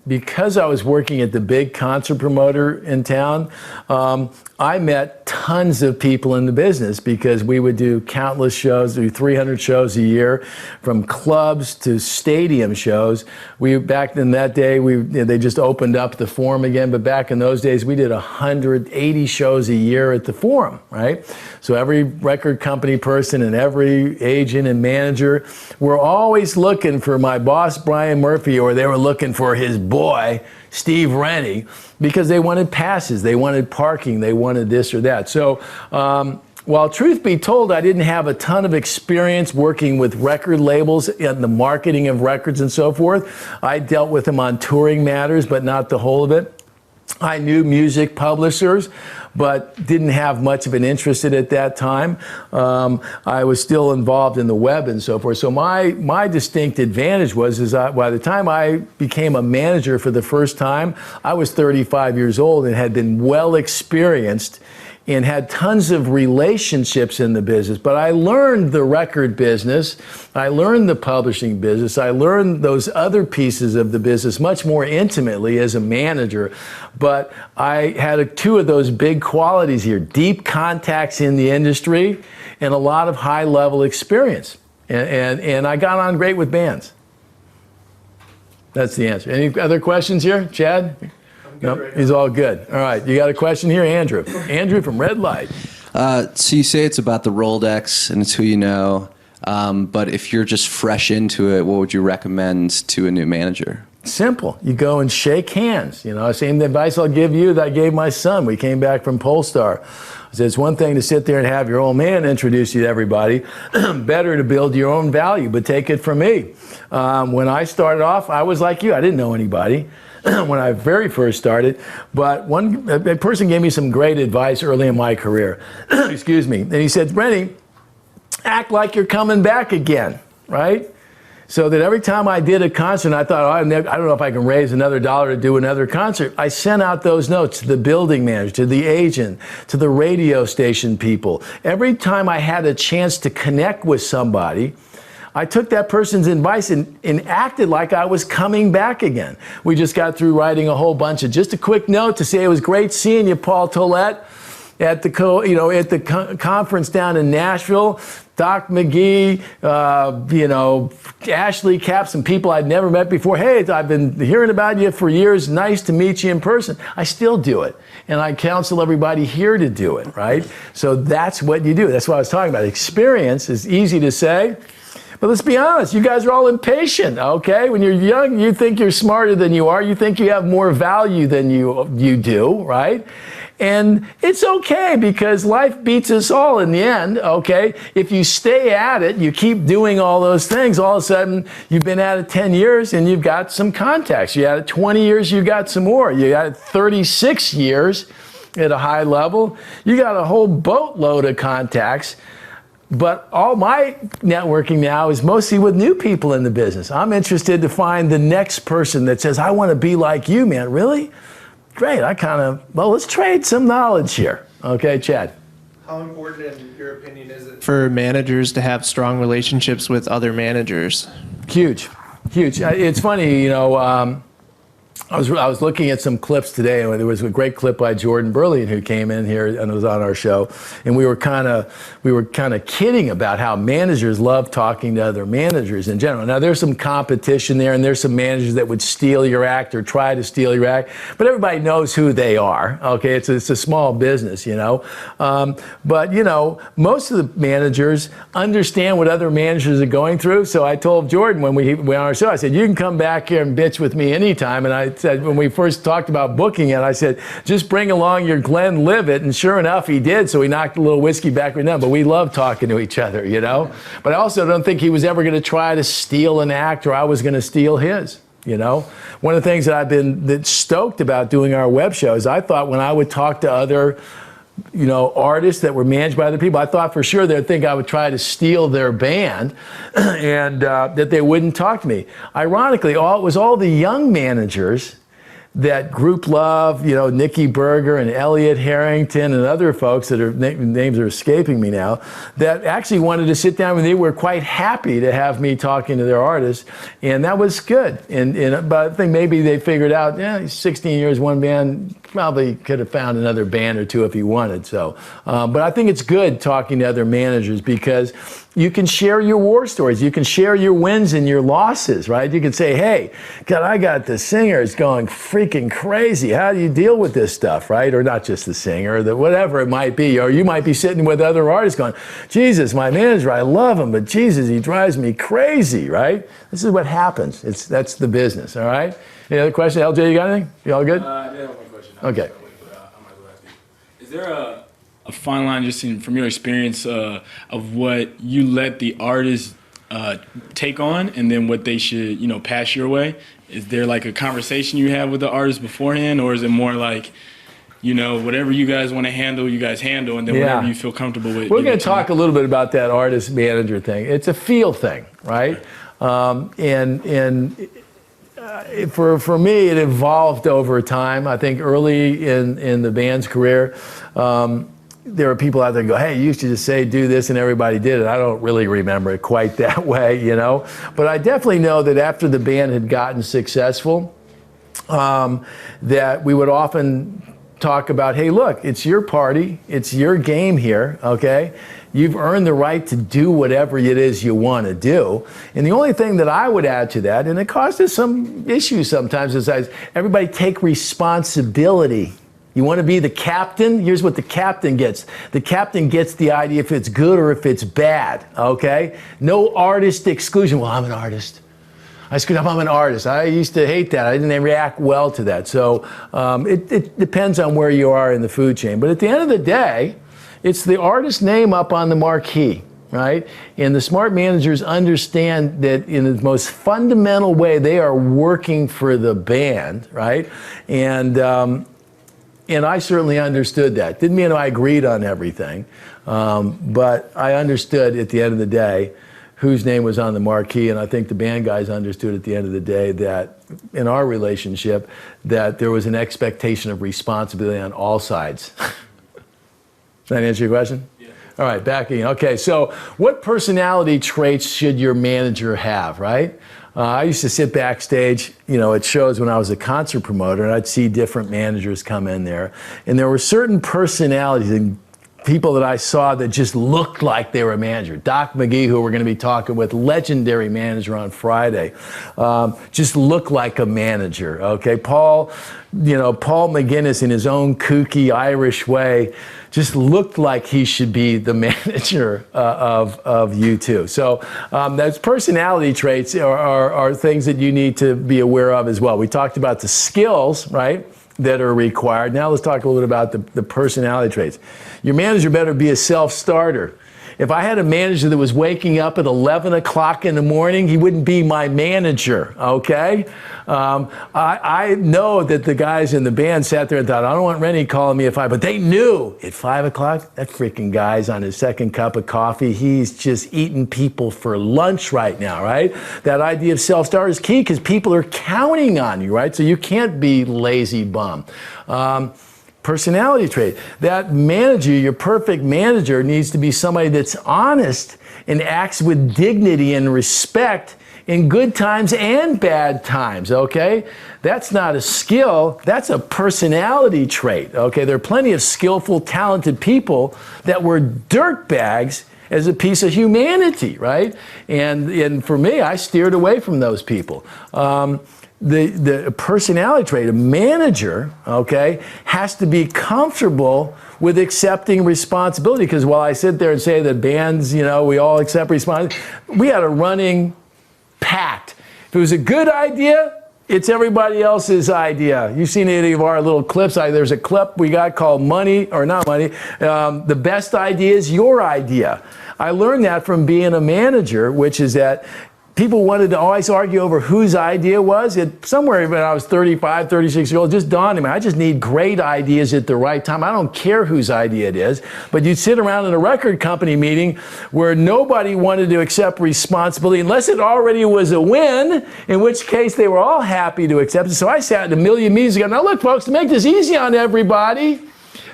because I was working at the big concert promoter in town, I met tons of people in the business because we would do countless shows, do 300 shows a year, from clubs to stadium shows. Back in that day, they just opened up the Forum again, but back in those days, we did 180 shows a year at the Forum, right? So every record company person and every agent and manager were always looking for my boss, Brian Murphy, or they were looking for his boy, Steve Rennie, because they wanted passes, they wanted parking, they wanted this or that. So while truth be told, I didn't have a ton of experience working with record labels and the marketing of records and so forth. I dealt with them on touring matters, but not the whole of it. I knew music publishers, but didn't have much of an interest in it at that time. I was still involved in the web and so forth. So my distinct advantage was by the time I became a manager for the first time, I was 35 years old and had been well experienced and had tons of relationships in the business. But I learned the record business, I learned the publishing business, I learned those other pieces of the business much more intimately as a manager. But I had two of those big qualities here: deep contacts in the industry and a lot of high-level experience. And I got on great with bands. That's the answer. Any other questions here, Chad? No, nope, he's all good. All right, you got a question here, Andrew. Andrew from Red Light. So you say it's about the Rolodex and it's who you know, but if you're just fresh into it, what would you recommend to a new manager? Simple. You go and shake hands. You know, same advice I'll give you that I gave my son. We came back from Polestar. I said, it's one thing to sit there and have your old man introduce you to everybody. Better to build your own value, but take it from me. When I started off, I was like you. I didn't know anybody when I very first started, but a person gave me some great advice early in my career. Excuse me. And he said, Rennie, act like you're coming back again, right? So that every time I did a concert, I thought, I don't know if I can raise another dollar to do another concert. I sent out those notes to the building manager, to the agent, to the radio station people. Every time I had a chance to connect with somebody, I took that person's advice and acted like I was coming back again. We just got through writing a whole bunch of, just a quick note to say it was great seeing you, Paul Tollett, at the conference down in Nashville. Doc McGee, Ashley Capp, some people I'd never met before. Hey, I've been hearing about you for years. Nice to meet you in person. I still do it. And I counsel everybody here to do it, right? So that's what you do. That's what I was talking about. Experience is easy to say. But let's be honest, you guys are all impatient, okay? When you're young, you think you're smarter than you are. You think you have more value than you do, right? And it's okay because life beats us all in the end, okay? If you stay at it, you keep doing all those things, all of a sudden you've been at it 10 years and you've got some contacts. You had it 20 years, you got some more. You got it 36 years at a high level. You got a whole boatload of contacts. But all my networking now is mostly with new people in the business. I'm interested to find the next person that says, I want to be like you, man. Really? Great. Let's trade some knowledge here. Okay, Chad. How important, in your opinion, is it for managers to have strong relationships with other managers? Huge. Huge. It's funny, I was looking at some clips today, and there was a great clip by Jordan Burlian who came in here and was on our show, and we were kind of kidding about how managers love talking to other managers in general. Now there's some competition there, and there's some managers that would steal your act or try to steal your act, but everybody knows who they are. Okay, it's a small business, but most of the managers understand what other managers are going through. So I told Jordan when we went on our show, I said, you can come back here and bitch with me anytime, and I said when we first talked about booking it, I said, just bring along your Glenlivet, and sure enough, he did. So he knocked a little whiskey back with them. But we love talking to each other, you know. But I also don't think he was ever going to try to steal an act, or I was going to steal his. You know, one of the things that I've been stoked about doing our web shows, I thought when I would talk to other, you know, artists that were managed by other people, I thought for sure they'd think I would try to steal their band and that they wouldn't talk to me. Ironically, it was all the young managers that Group Love, you know, Nikki Berger and Elliot Harrington and other folks that are names are escaping me now, that actually wanted to sit down with me. Were quite happy to have me talking to their artists, and that was good. But I think maybe they figured out, yeah, he's 16 years, one band, probably could have found another band or two if he wanted. So, but I think it's good talking to other managers because you can share your war stories. You can share your wins and your losses, right? You can say, hey, God, I got the singers going freaking crazy. How do you deal with this stuff, right? Or not just the singer, whatever it might be. Or you might be sitting with other artists going, Jesus, my manager, I love him, but Jesus, he drives me crazy, right? This is what happens. That's the business, all right? Any other question? LJ, you got anything? You all good? I have one question. Okay. Is there a fine line, just from your experience, of what you let the artist take on and then what they should, you know, pass your way? Is there like a conversation you have with the artist beforehand, or is it more like, you know, whatever you guys want to handle, you guys handle, and then whatever you feel comfortable with? We're going to talk a little bit about that artist manager thing. It's a feel thing, right? For me, it evolved over time. I think early in the band's career, there were people out there who go, hey, you used to just say, do this, and everybody did it. I don't really remember it quite that way, you know. But I definitely know that after the band had gotten successful, that we would often talk about, hey, look, it's your party. It's your game here, okay? You've earned the right to do whatever it is you want to do. And the only thing that I would add to that, and it causes some issues sometimes, is everybody take responsibility. You want to be the captain? Here's what the captain gets. The captain gets the idea if it's good or if it's bad, okay? No artist exclusion. Well, I'm an artist. I screwed up, I'm an artist. I used to hate that. I didn't react well to that. So it depends on where you are in the food chain. But at the end of the day, it's the artist's name up on the marquee, right? And the smart managers understand that in the most fundamental way, they are working for the band, right? And I certainly understood that. Didn't mean I agreed on everything, but I understood at the end of the day whose name was on the marquee, and I think the band guys understood at the end of the day that in our relationship that there was an expectation of responsibility on all sides. Does that answer your question? Yeah. All right, back in. Okay, so what personality traits should your manager have, right? I used to sit backstage, you know, at shows when I was a concert promoter, and I'd see different managers come in there. And there were certain personalities and people that I saw that just looked like they were a manager. Doc McGee, who we're going to be talking with, legendary manager on Friday, just looked like a manager, okay? Paul McGuinness in his own kooky Irish way just looked like he should be the manager of U2. So those personality traits are things that you need to be aware of as well. We talked about the skills, right, that are required. Now let's talk a little bit about the personality traits. Your manager better be a self-starter. If I had a manager that was waking up at 11 o'clock in the morning, he wouldn't be my manager, okay? I know that the guys in the band sat there and thought, I don't want Rennie calling me at 5, but they knew at 5 o'clock, that freaking guy's on his second cup of coffee. He's just eating people for lunch right now, right? That idea of self-starter is key because people are counting on you, right? So you can't be lazy bum. Personality trait. That manager, your perfect manager, needs to be somebody that's honest and acts with dignity and respect in good times and bad times, okay? That's not a skill, that's a personality trait, okay? There are plenty of skillful, talented people that were dirtbags as a piece of humanity, right? And for me, I steered away from those people. The personality trait, a manager, okay, has to be comfortable with accepting responsibility. Because while I sit there and say that bands, you know, we all accept responsibility, we had a running pact. If it was a good idea, It's everybody else's idea. You've seen any of our little clips. There's a clip we got called Money, or not Money. The best idea is your idea. I learned that from being a manager, which is that people wanted to always argue over whose idea was. Somewhere when I was 35, 36 years old, it just dawned on me, I just need great ideas at the right time. I don't care whose idea it is. But you'd sit around in a record company meeting where nobody wanted to accept responsibility unless it already was a win, in which case they were all happy to accept it. So I sat in a million meetings and go, now look, folks, to make this easy on everybody,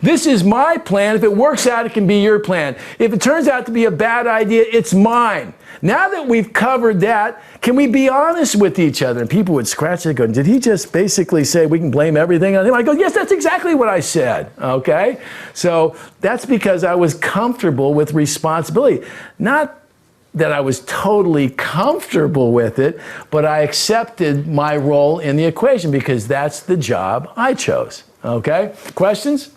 this is my plan. If it works out, it can be your plan. If it turns out to be a bad idea, it's mine. Now that we've covered that, can we be honest with each other? And people would scratch their head going, did he just basically say we can blame everything on him? I go, yes, that's exactly what I said, okay? So that's because I was comfortable with responsibility. Not that I was totally comfortable with it, but I accepted my role in the equation because that's the job I chose, okay? Questions?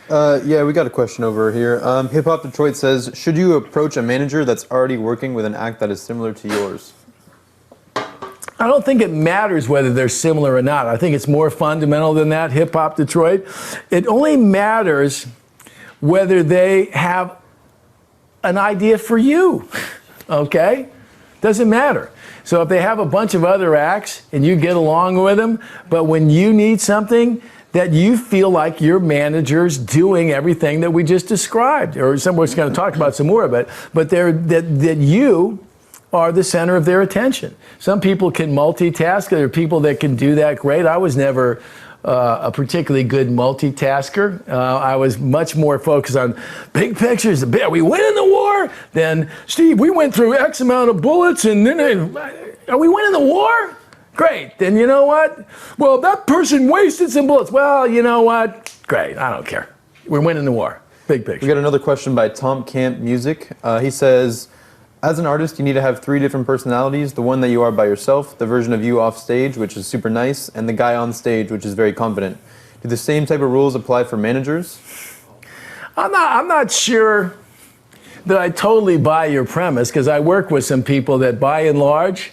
Yeah, we got a question over here. Hip Hop Detroit says, should you approach a manager that's already working with an act that is similar to yours? I don't think it matters whether they're similar or not. I think it's more fundamental than that, Hip Hop Detroit. It only matters whether they have an idea for you, okay? Doesn't matter. So if they have a bunch of other acts and you get along with them, but when you need something, that you feel like your manager's doing everything that we just described, or someone's going to talk about some more of it, but that you are the center of their attention. Some people can multitask. There are people that can do that great. I was never a particularly good multitasker. I was much more focused on big pictures. Are we winning the war? Then, Steve, we went through X amount of bullets, and then are we winning the war? Great. Then you know what? Well, that person wasted some bullets. Well, you know what? Great. I don't care. We're winning the war. Big picture. We got another question by Tom Camp Music. He says, as an artist, you need to have 3 different personalities. The one that you are by yourself, the version of you off stage, which is super nice, and the guy on stage, which is very confident. Do the same type of rules apply for managers? I'm not sure that I totally buy your premise, because I work with some people that, by and large,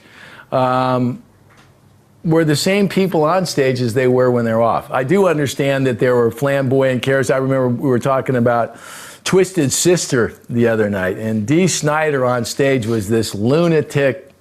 were the same people on stage as they were when they're off. I do understand that there were flamboyant characters. I remember we were talking about Twisted Sister the other night, and Dee Snider on stage was this lunatic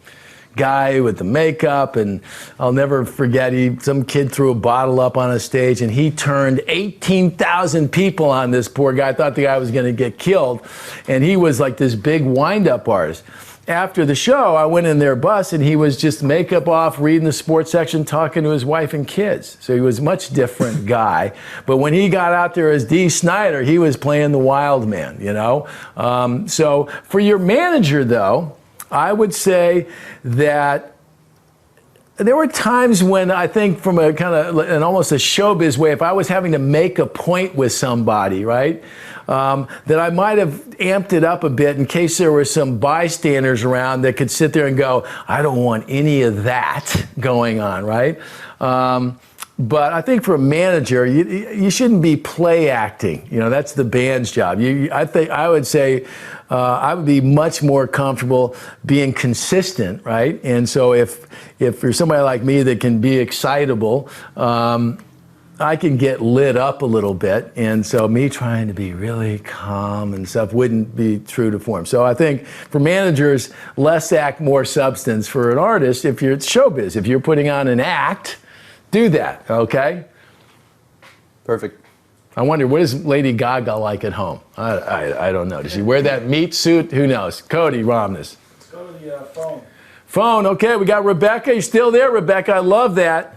guy with the makeup, and I'll never forget, some kid threw a bottle up on a stage, and he turned 18,000 people on this poor guy. I thought the guy was going to get killed, and he was like this big wind-up artist. After the show, I went in their bus, and he was just makeup off, reading the sports section, talking to his wife and kids. So he was a much different guy. But when he got out there as Dee Snider, he was playing the wild man, you know? So for your manager, though, I would say that there were times when I think from a kind of an almost a showbiz way, if I was having to make a point with somebody, right, that I might have amped it up a bit in case there were some bystanders around that could sit there and go, I don't want any of that going on, right? But I think for a manager, you shouldn't be play acting. You know, that's the band's job. I would say I would be much more comfortable being consistent, right? And so if you're somebody like me that can be excitable, I can get lit up a little bit. And so me trying to be really calm and stuff wouldn't be true to form. So I think for managers, less act, more substance. For an artist, if you're showbiz, if you're putting on an act, do that, okay? Perfect. I wonder, what is Lady Gaga like at home? I don't know. Does she wear that meat suit? Who knows? Cody Romness. Let's go to the phone. Phone, okay. We got Rebecca. You still there, Rebecca? I love that.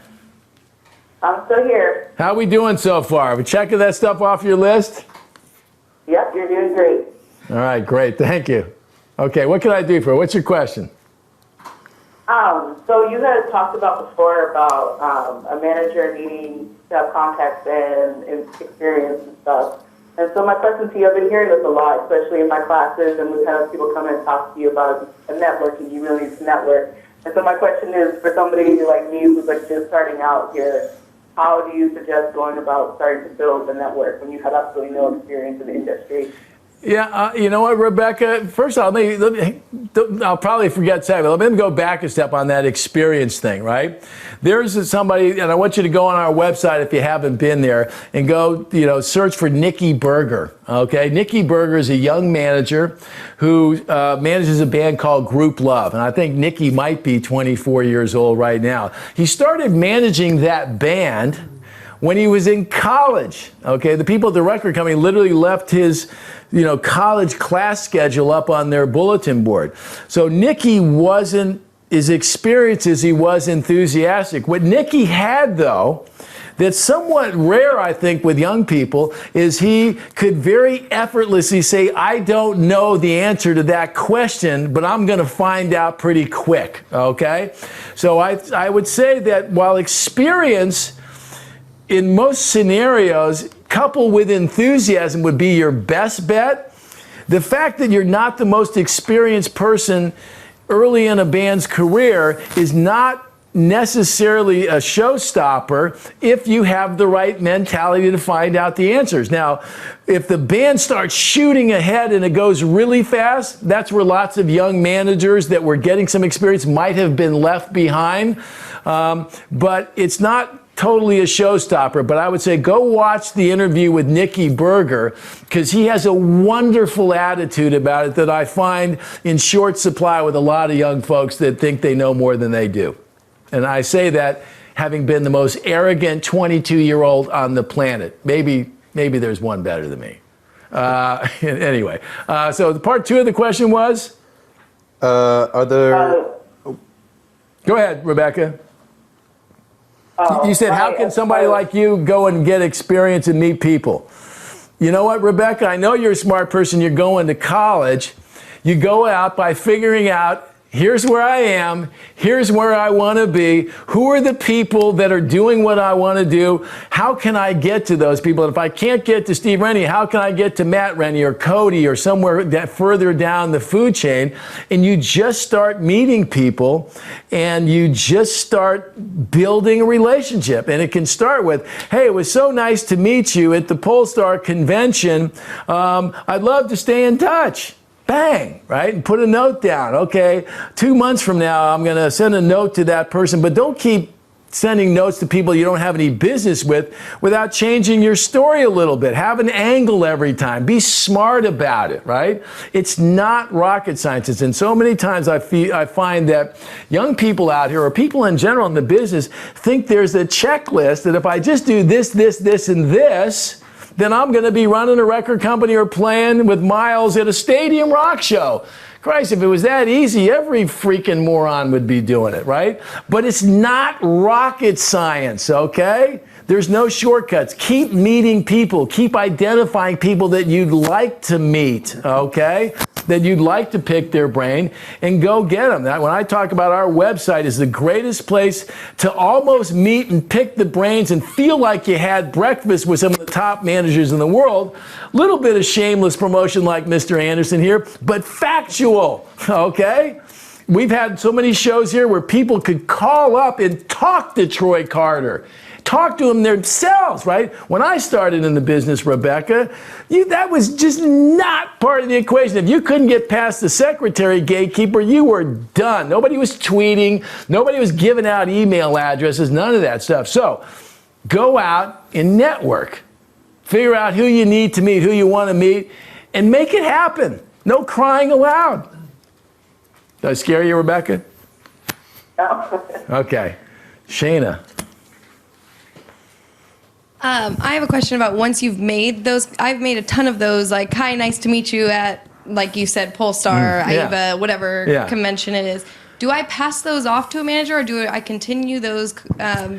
I'm still here. How we doing so far? Are we checking that stuff off your list? Yep, you're doing great. All right, great. Thank you. Okay, what can I do for you? What's your question? So you had talked about before about a manager needing to have contacts and experience and stuff. And so my question to you, I've been hearing this a lot, especially in my classes, and we've had people come and talk to you about a network, and you really need to network. And so my question is, for somebody like me who's like just starting out here, how do you suggest going about starting to build a network when you have absolutely no experience in the industry? Yeah, you know what, Rebecca? First of all, I'll probably forget to say, but let me go back a step on that experience thing, right? There's somebody, and I want you to go on our website if you haven't been there, and go, search for Nikki Berger, okay? Nikki Berger is a young manager who manages a band called Group Love, and I think Nikki might be 24 years old right now. He started managing that band when he was in college, okay? The people at the record company literally left his, college class schedule up on their bulletin board. So Nikki wasn't as experienced as he was enthusiastic. What Nikki had, though, that's somewhat rare, I think, with young people, is he could very effortlessly say, I don't know the answer to that question, but I'm going to find out pretty quick, okay? So I would say that while experience in most scenarios, coupled with enthusiasm would be your best bet, the fact that you're not the most experienced person early in a band's career is not necessarily a showstopper if you have the right mentality to find out the answers. Now, if the band starts shooting ahead and it goes really fast, that's where lots of young managers that were getting some experience might have been left behind. But it's not totally a showstopper, but I would say go watch the interview with Nikki Berger, because he has a wonderful attitude about it that I find in short supply with a lot of young folks that think they know more than they do. And I say that having been the most arrogant 22-year-old on the planet. Maybe there's one better than me. Anyway, so the part two of the question was? Are there... Go ahead, Rebecca. You said, how can somebody like you go and get experience and meet people? You know what, Rebecca? I know you're a smart person. You're going to college. You go out by figuring out, here's where I am, here's where I want to be, who are the people that are doing what I want to do, how can I get to those people? And if I can't get to Steve Rennie, how can I get to Matt Rennie or Cody or somewhere that further down the food chain? And you just start meeting people and you just start building a relationship. And it can start with, hey, it was so nice to meet you at the Polestar convention. I'd love to stay in touch. Bang, right? And put a note down. Okay, 2 months from now, I'm going to send a note to that person, but don't keep sending notes to people you don't have any business with without changing your story a little bit. Have an angle every time. Be smart about it, right? It's not rocket science. And so many times I find that young people out here, or people in general in the business, think there's a checklist that if I just do this, this, this, and this, then I'm going to be running a record company or playing with Miles at a stadium rock show. Christ, if it was that easy, every freaking moron would be doing it, right? But it's not rocket science, okay? There's no shortcuts. Keep meeting people. Keep identifying people that you'd like to meet, okay? That you'd like to pick their brain, and go get them. When I talk about our website is the greatest place to almost meet and pick the brains and feel like you had breakfast with some of the top managers in the world. Little bit of shameless promotion like Mr. Anderson here, but factual, okay? We've had so many shows here where people could call up and talk to Troy Carter. Talk to them themselves, right? When I started in the business, Rebecca, that was just not part of the equation. If you couldn't get past the secretary gatekeeper, you were done. Nobody was tweeting. Nobody was giving out email addresses, none of that stuff. So go out and network. Figure out who you need to meet, who you want to meet, and make it happen. No crying aloud. Did I scare you, Rebecca? No. Okay. Shayna. I have a question about once you've made those. I've made a ton of those, like, hi, nice to meet you at, like you said, Polestar, IVA, whatever convention it is. Do I pass those off to a manager, or do I continue those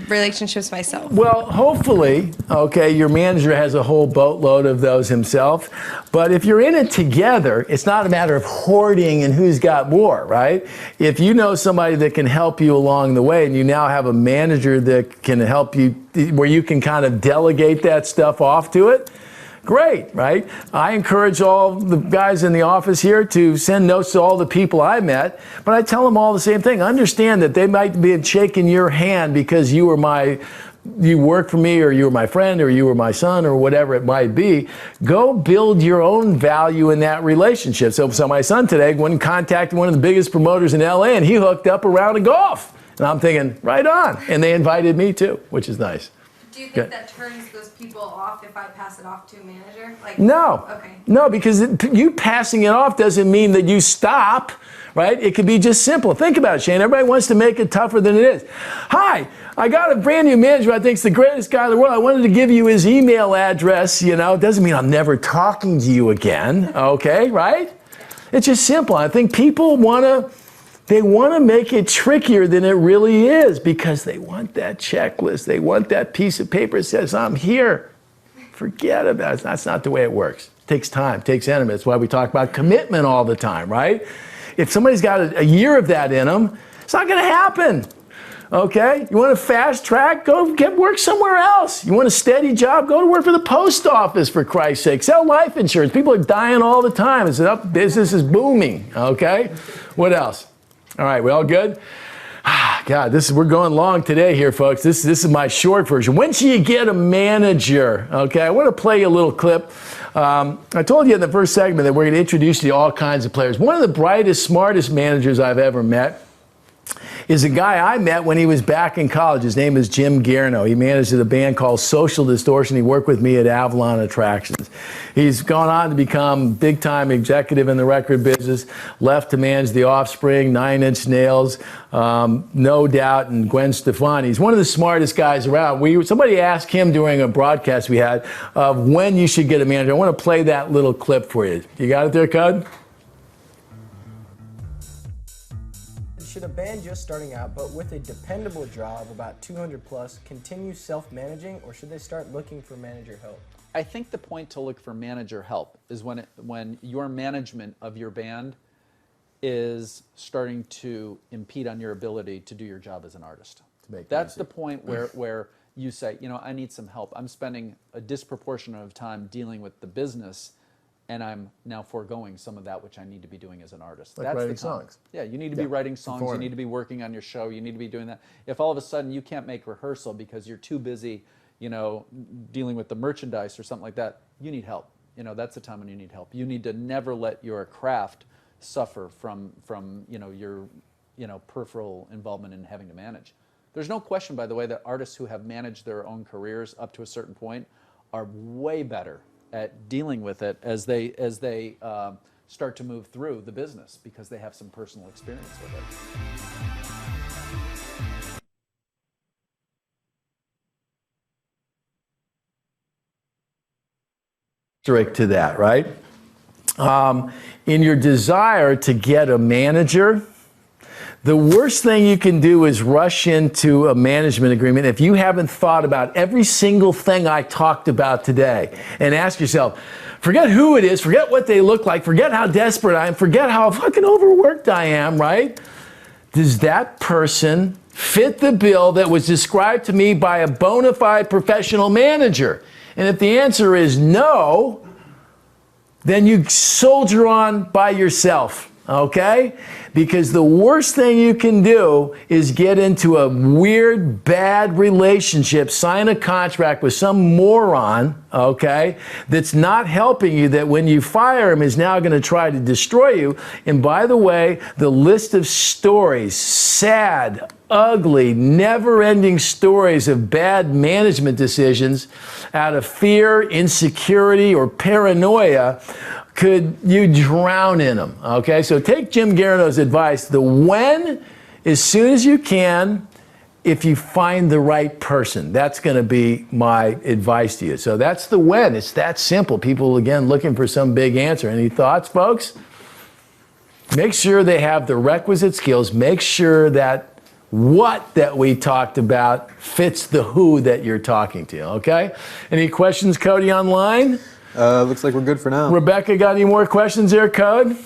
relationships myself? Well, hopefully, okay, your manager has a whole boatload of those himself. But if you're in it together, it's not a matter of hoarding and who's got more, right? If you know somebody that can help you along the way, and you now have a manager that can help you, where you can kind of delegate that stuff off to it, great, right? I encourage all the guys in the office here to send notes to all the people I met, but I tell them all the same thing. Understand that they might be shaking your hand because you were my you work for me, or you were my friend, or you were my son, or whatever it might be, go build your own value in that relationship. So my son today went and contacted one of the biggest promoters in LA, and he hooked up a round of golf. And I'm thinking, right on. And they invited me too, which is nice. Do you think that turns those people off if I pass it off to a manager? Like, no. Okay. No, because you passing it off doesn't mean that you stop, right? It could be just simple. Think about it, Shane. Everybody wants to make it tougher than it is. Hi, I got a brand new manager I think's the greatest guy in the world. I wanted to give you his email address. You know, it doesn't mean I'm never talking to you again, okay, right? It's just simple. I think people they want to make it trickier than it really is because they want that checklist. They want that piece of paper that says, I'm here. Forget about it. That's not the way it works. It takes time, it takes energy. That's why we talk about commitment all the time, right? If somebody's got a year of that in them, it's not going to happen. Okay? You want a fast track? Go get work somewhere else. You want a steady job? Go to work for the post office, for Christ's sake. Sell life insurance. People are dying all the time. Business is booming. Okay? What else? All right, we all good? God, we're going long today here, folks. This is my short version. When should you get a manager? Okay, I want to play you a little clip. I told you in the first segment that we're going to introduce you to all kinds of players. One of the brightest, smartest managers I've ever met is a guy I met when he was back in college. His name is Jim Garno. He managed a band called Social Distortion. He worked with me at Avalon Attractions. He's gone on to become big-time executive in the record business, left to manage The Offspring, Nine Inch Nails, No Doubt, and Gwen Stefani. He's one of the smartest guys around. Somebody asked him during a broadcast we had of when you should get a manager. I want to play that little clip for you. You got it there, Cud? Should a band just starting out but with a dependable job, about 200 plus, continue self-managing, or should they start looking for manager help? I think the point to look for manager help is when your management of your band is starting to impede on your ability to do your job as an artist. That's the point where you say, you know, I need some help. I'm spending a disproportionate amount of time dealing with the business, and I'm now foregoing some of that which I need to be doing as an artist. Like writing songs. Yeah, you need to be writing songs, you need to be working on your show, you need to be doing that. If all of a sudden you can't make rehearsal because you're too busy, you know, dealing with the merchandise or something like that, you need help. You know, that's the time when you need help. You need to never let your craft suffer from you know, your, you know, peripheral involvement in having to manage. There's no question, by the way, that artists who have managed their own careers up to a certain point are way better at dealing with it as they start to move through the business because they have some personal experience with it. To that, right? In your desire to get a manager, the worst thing you can do is rush into a management agreement if you haven't thought about every single thing I talked about today and ask yourself, forget who it is, forget what they look like, forget how desperate I am, forget how fucking overworked I am, right? Does that person fit the bill that was described to me by a bona fide professional manager? And if the answer is no, then you soldier on by yourself. Okay? Because the worst thing you can do is get into a weird, bad relationship, sign a contract with some moron, okay, that's not helping you, that when you fire him is now going to try to destroy you. And by the way, the list of stories, sad, ugly, never-ending stories of bad management decisions out of fear, insecurity, or paranoia, could you drown in them, okay? So take Jim Garano's advice, the when, as soon as you can, if you find the right person. That's going to be my advice to you. So that's the when. It's that simple. People, again, looking for some big answer. Any thoughts, folks? Make sure they have the requisite skills. Make sure that what that we talked about fits the who that you're talking to, okay? Any questions, Cody, online? Looks like we're good for now. Rebecca, got any more questions there, Code?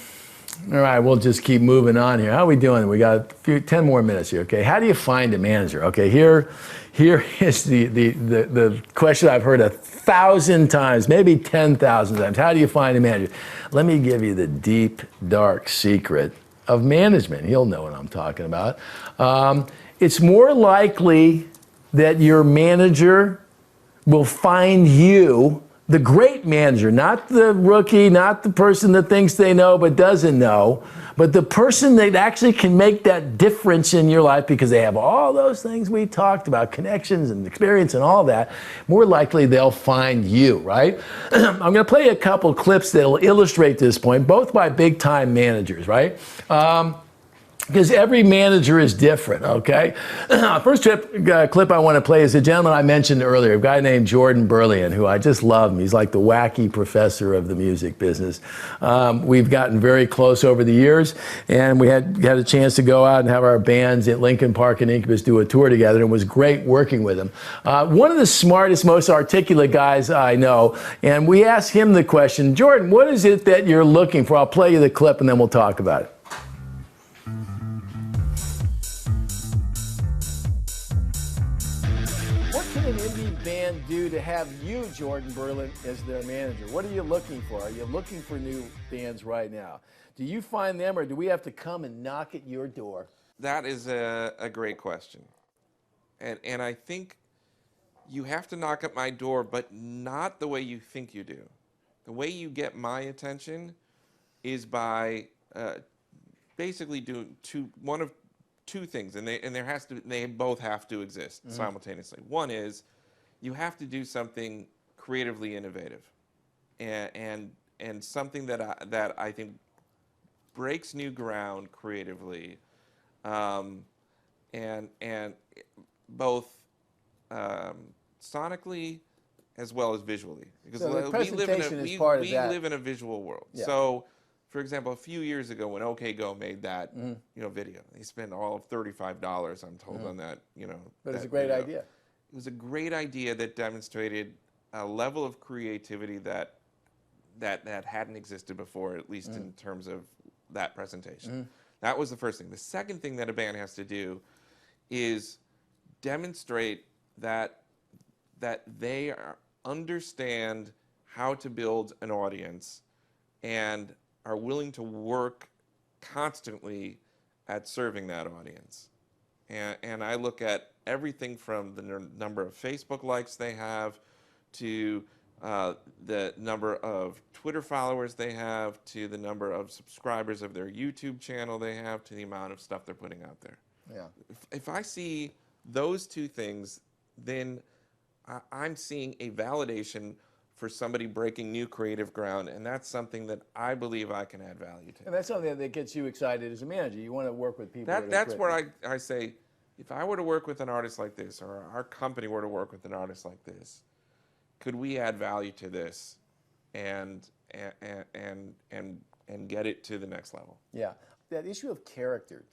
All right, we'll just keep moving on here. How are we doing? We got 10 more minutes here, okay? How do you find a manager? Okay, here is the question I've heard 1,000 times, maybe 10,000 times. How do you find a manager? Let me give you the deep, dark secret of management. He'll know what I'm talking about. It's more likely that your manager will find you, the great manager, not the rookie, not the person that thinks they know but doesn't know, but the person that actually can make that difference in your life because they have all those things we talked about, connections and experience and all that, more likely they'll find you, right? I'm going to play a couple clips that'll illustrate this point, both by big-time managers, right? Because every manager is different, okay? First clip I want to play is a gentleman I mentioned earlier, a guy named Jordan Berlian, who I just love him. He's like the wacky professor of the music business. We've gotten very close over the years, and we had a chance to go out and have our bands at Lincoln Park and Incubus do a tour together, and it was great working with him. One of the smartest, most articulate guys I know, and we asked him the question, Jordan, what is it that you're looking for? I'll play you the clip, and then we'll talk about it. An indie band do to have you, Jordan Berlin, as their manager? What are you looking for? Are you looking for new bands right now? Do you find them, or do we have to come and knock at your door? That is a great question. And I think you have to knock at my door, but not the way you think you do. The way you get my attention is by basically doing one of two things, and they both have to exist simultaneously. One is you have to do something creatively innovative, and something that I think breaks new ground creatively, and both sonically as well as visually, because so the presentation is part of that. We live in a visual world. Yeah. So, for example, a few years ago when aPpKVg made that video, he spent all of $35, I'm told, on that But it's a great idea. It was a great idea that demonstrated a level of creativity that hadn't existed before, at least in terms of that presentation. That was the first thing. The second thing that a band has to do is demonstrate that they understand how to build an audience and are willing to work constantly at serving that audience. And I look at everything from the number of Facebook likes they have to the number of Twitter followers they have to the number of subscribers of their YouTube channel they have to the amount of stuff they're putting out there. Yeah. If I see those two things, then I'm seeing a validation for somebody breaking new creative ground, and that's something that I believe I can add value to. And that's something that gets you excited as a manager. You want to work with people. That's where I say, if I were to work with an artist like this, or our company were to work with an artist like this, could we add value to this and get it to the next level? Yeah. That issue of character.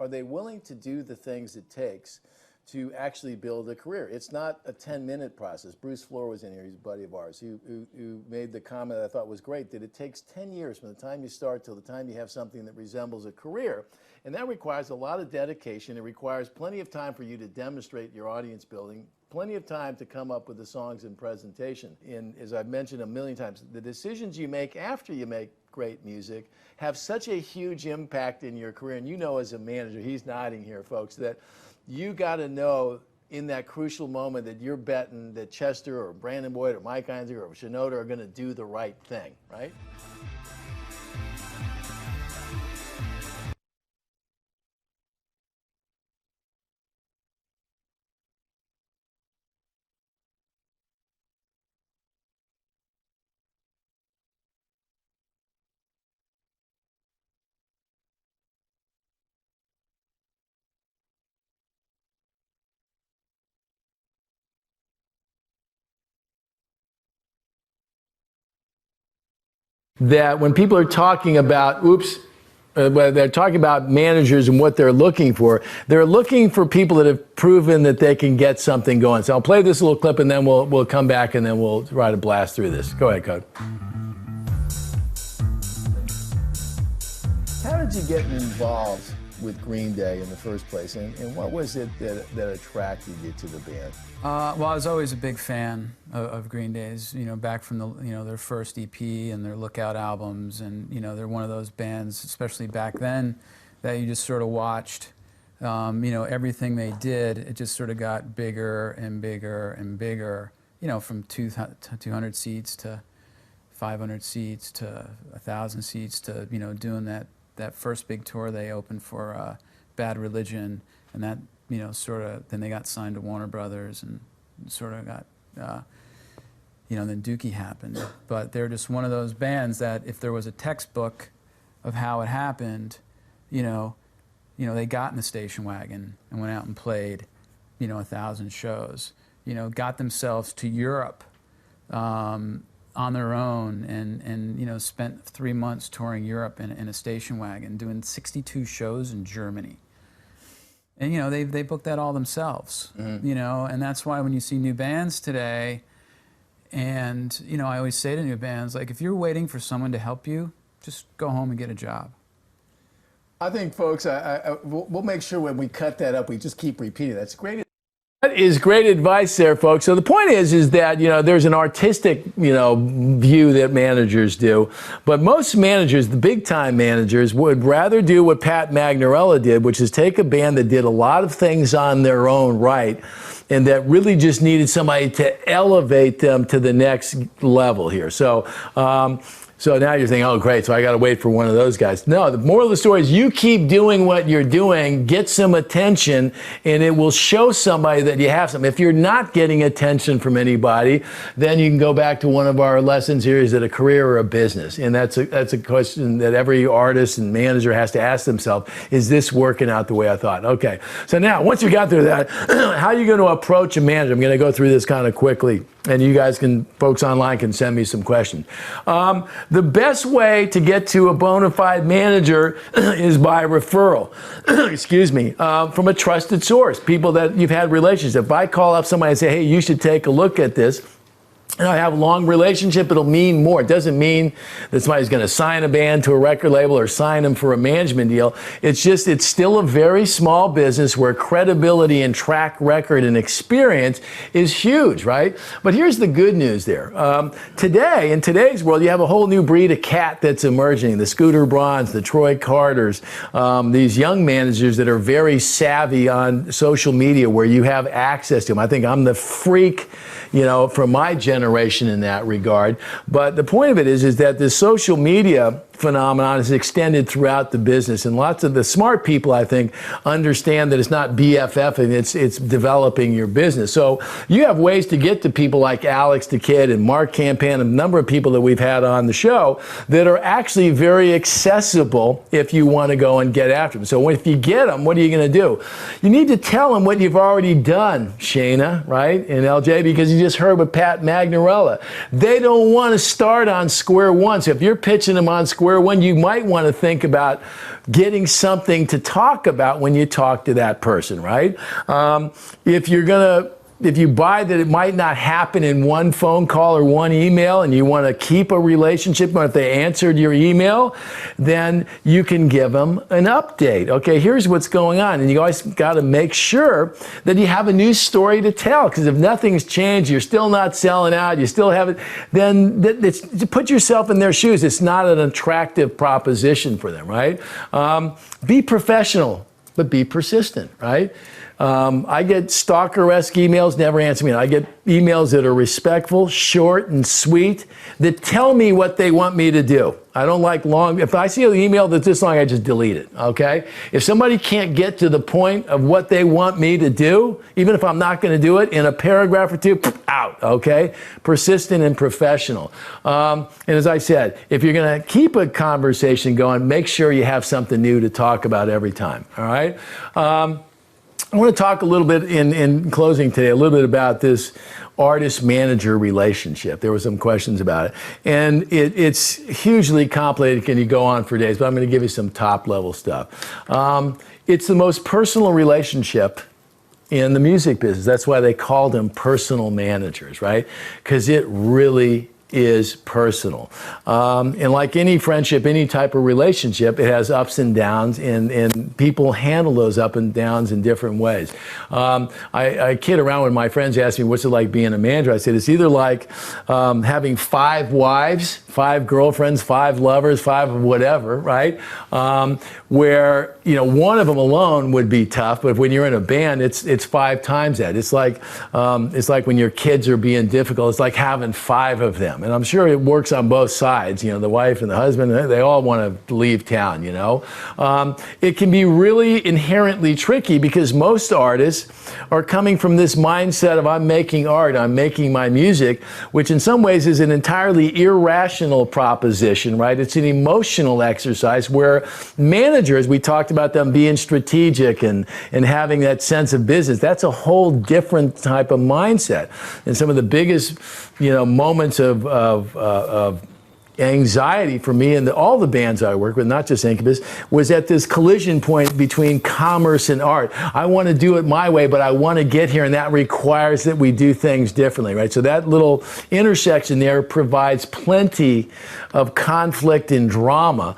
Are they willing to do the things it takes to actually build a career? It's not a 10-minute process. Bruce Floor was in here, he's a buddy of ours, who made the comment that I thought was great, that it takes 10 years from the time you start till the time you have something that resembles a career. And that requires a lot of dedication. It requires plenty of time for you to demonstrate your audience building, plenty of time to come up with the songs and presentation. And as I've mentioned a million times, the decisions you make after you make great music have such a huge impact in your career. And you know, as a manager, he's nodding here, folks, that you got to know in that crucial moment that you're betting that Chester or Brandon Boyd or Mike Einziger or Shinoda are going to do the right thing, right? That when people are talking about, when they're talking about managers and what they're looking for people that have proven that they can get something going. So I'll play this little clip and then we'll come back and then we'll try to blast through this. Go ahead, Code. How did you get involved with Green Day in the first place, and what was it that attracted you to the band? Well, I was always a big fan of Green Day's, back from their first EP and their Lookout albums, and they're one of those bands, especially back then, that you just sort of watched Everything they did, it just sort of got bigger and bigger and bigger, from 200 seats to 500 seats to 1,000 seats to, doing that first big tour they opened for Bad Religion, and that, then they got signed to Warner Brothers and sort of got, then Dookie happened. But they're just one of those bands that if there was a textbook of how it happened, they got in the station wagon and went out and played, 1,000 shows, got themselves to Europe on their own and spent 3 months touring Europe in a station wagon, doing 62 shows in Germany. And, they booked that all themselves, and that's why when you see new bands today, and, I always say to new bands, like, if you're waiting for someone to help you, just go home and get a job. I think, folks, we'll make sure when we cut that up, we just keep repeating. That's great. That is great advice there, folks. So the point is that, there's an artistic, view that managers do. But most managers, the big-time managers, would rather do what Pat Magnarella did, which is take a band that did a lot of things on their own right and that really just needed somebody to elevate them to the next level here. So now you're thinking, oh, great, so I got to wait for one of those guys. No, the moral of the story is you keep doing what you're doing, get some attention, and it will show somebody that you have something. If you're not getting attention from anybody, then you can go back to one of our lessons here, is it a career or a business? And that's a question that every artist and manager has to ask themselves, is this working out the way I thought? Okay, so now, once you got through that, how are you going to approach a manager? I'm going to go through this kind of quickly. And you guys folks online can send me some questions. The best way to get to a bona fide manager is by referral, excuse me, from a trusted source, people that you've had relationships. If I call up somebody and say, hey, you should take a look at this, and I have a long relationship, it'll mean more. It doesn't mean that somebody's going to sign a band to a record label or sign them for a management deal. It's still a very small business where credibility and track record and experience is huge, right? But here's the good news there. Today, in today's world, you have a whole new breed of cat that's emerging. The Scooter Brauns, the Troy Carters, these young managers that are very savvy on social media where you have access to them. I think I'm the freak, from my generation in that regard. But the point of it is that the social media phenomenon is extended throughout the business, and lots of the smart people, I think, understand that it's not BFF and it's developing your business. So you have ways to get to people like Alex the Kid and Mark Campan, a number of people that we've had on the show that are actually very accessible if you want to go and get after them. So if you get them, what are you going to do? You need to tell them what you've already done, Shayna, right, and LJ, because you just heard with Pat Magnarella. They don't want to start on square one. So if you're pitching them on square one, you might want to think about getting something to talk about when you talk to that person, right? If you buy that it might not happen in one phone call or one email and you want to keep a relationship, but if they answered your email, then you can give them an update. Okay, here's what's going on. And you always got to make sure that you have a new story to tell, because if nothing's changed, you're still not selling out, you still haven't, then put yourself in their shoes. It's not an attractive proposition for them, right? Be professional, but be persistent, right? I get stalker-esque emails, never answer me. I get emails that are respectful, short, and sweet, that tell me what they want me to do. I don't like long. If I see an email that's this long, I just delete it, okay? If somebody can't get to the point of what they want me to do, even if I'm not going to do it, in a paragraph or two, out, okay? Persistent and professional. And as I said, if you're going to keep a conversation going, make sure you have something new to talk about every time, all right? I want to talk a little bit in closing today, a little bit about this artist-manager relationship. There were some questions about it. And it's hugely complicated. Can you go on for days? But I'm going to give you some top-level stuff. It's the most personal relationship in the music business. That's why they called them personal managers, right? Because it really is personal. And like any friendship, any type of relationship, it has ups and downs, and people handle those up and downs in different ways. I kid around when my friends ask me, what's it like being a manager? I said, it's either like having 5 wives, 5 girlfriends, 5 lovers, 5 of whatever, right? Where, you know, one of them alone would be tough, but when you're in a band, it's 5 times that. It's like when your kids are being difficult, it's like having 5 of them. And I'm sure it works on both sides. You know, the wife and the husband, they all want to leave town, you know. It can be really inherently tricky because most artists are coming from this mindset of I'm making art, I'm making my music, which in some ways is an entirely irrational proposition, right? It's an emotional exercise where managers, we talked about them being strategic and having that sense of business. That's a whole different type of mindset. And some of the biggest, you know, moments of anxiety for me and all the bands I work with, not just Incubus, was at this collision point between commerce and art. I want to do it my way, but I want to get here, and that requires that we do things differently, right? So that little intersection there provides plenty of conflict and drama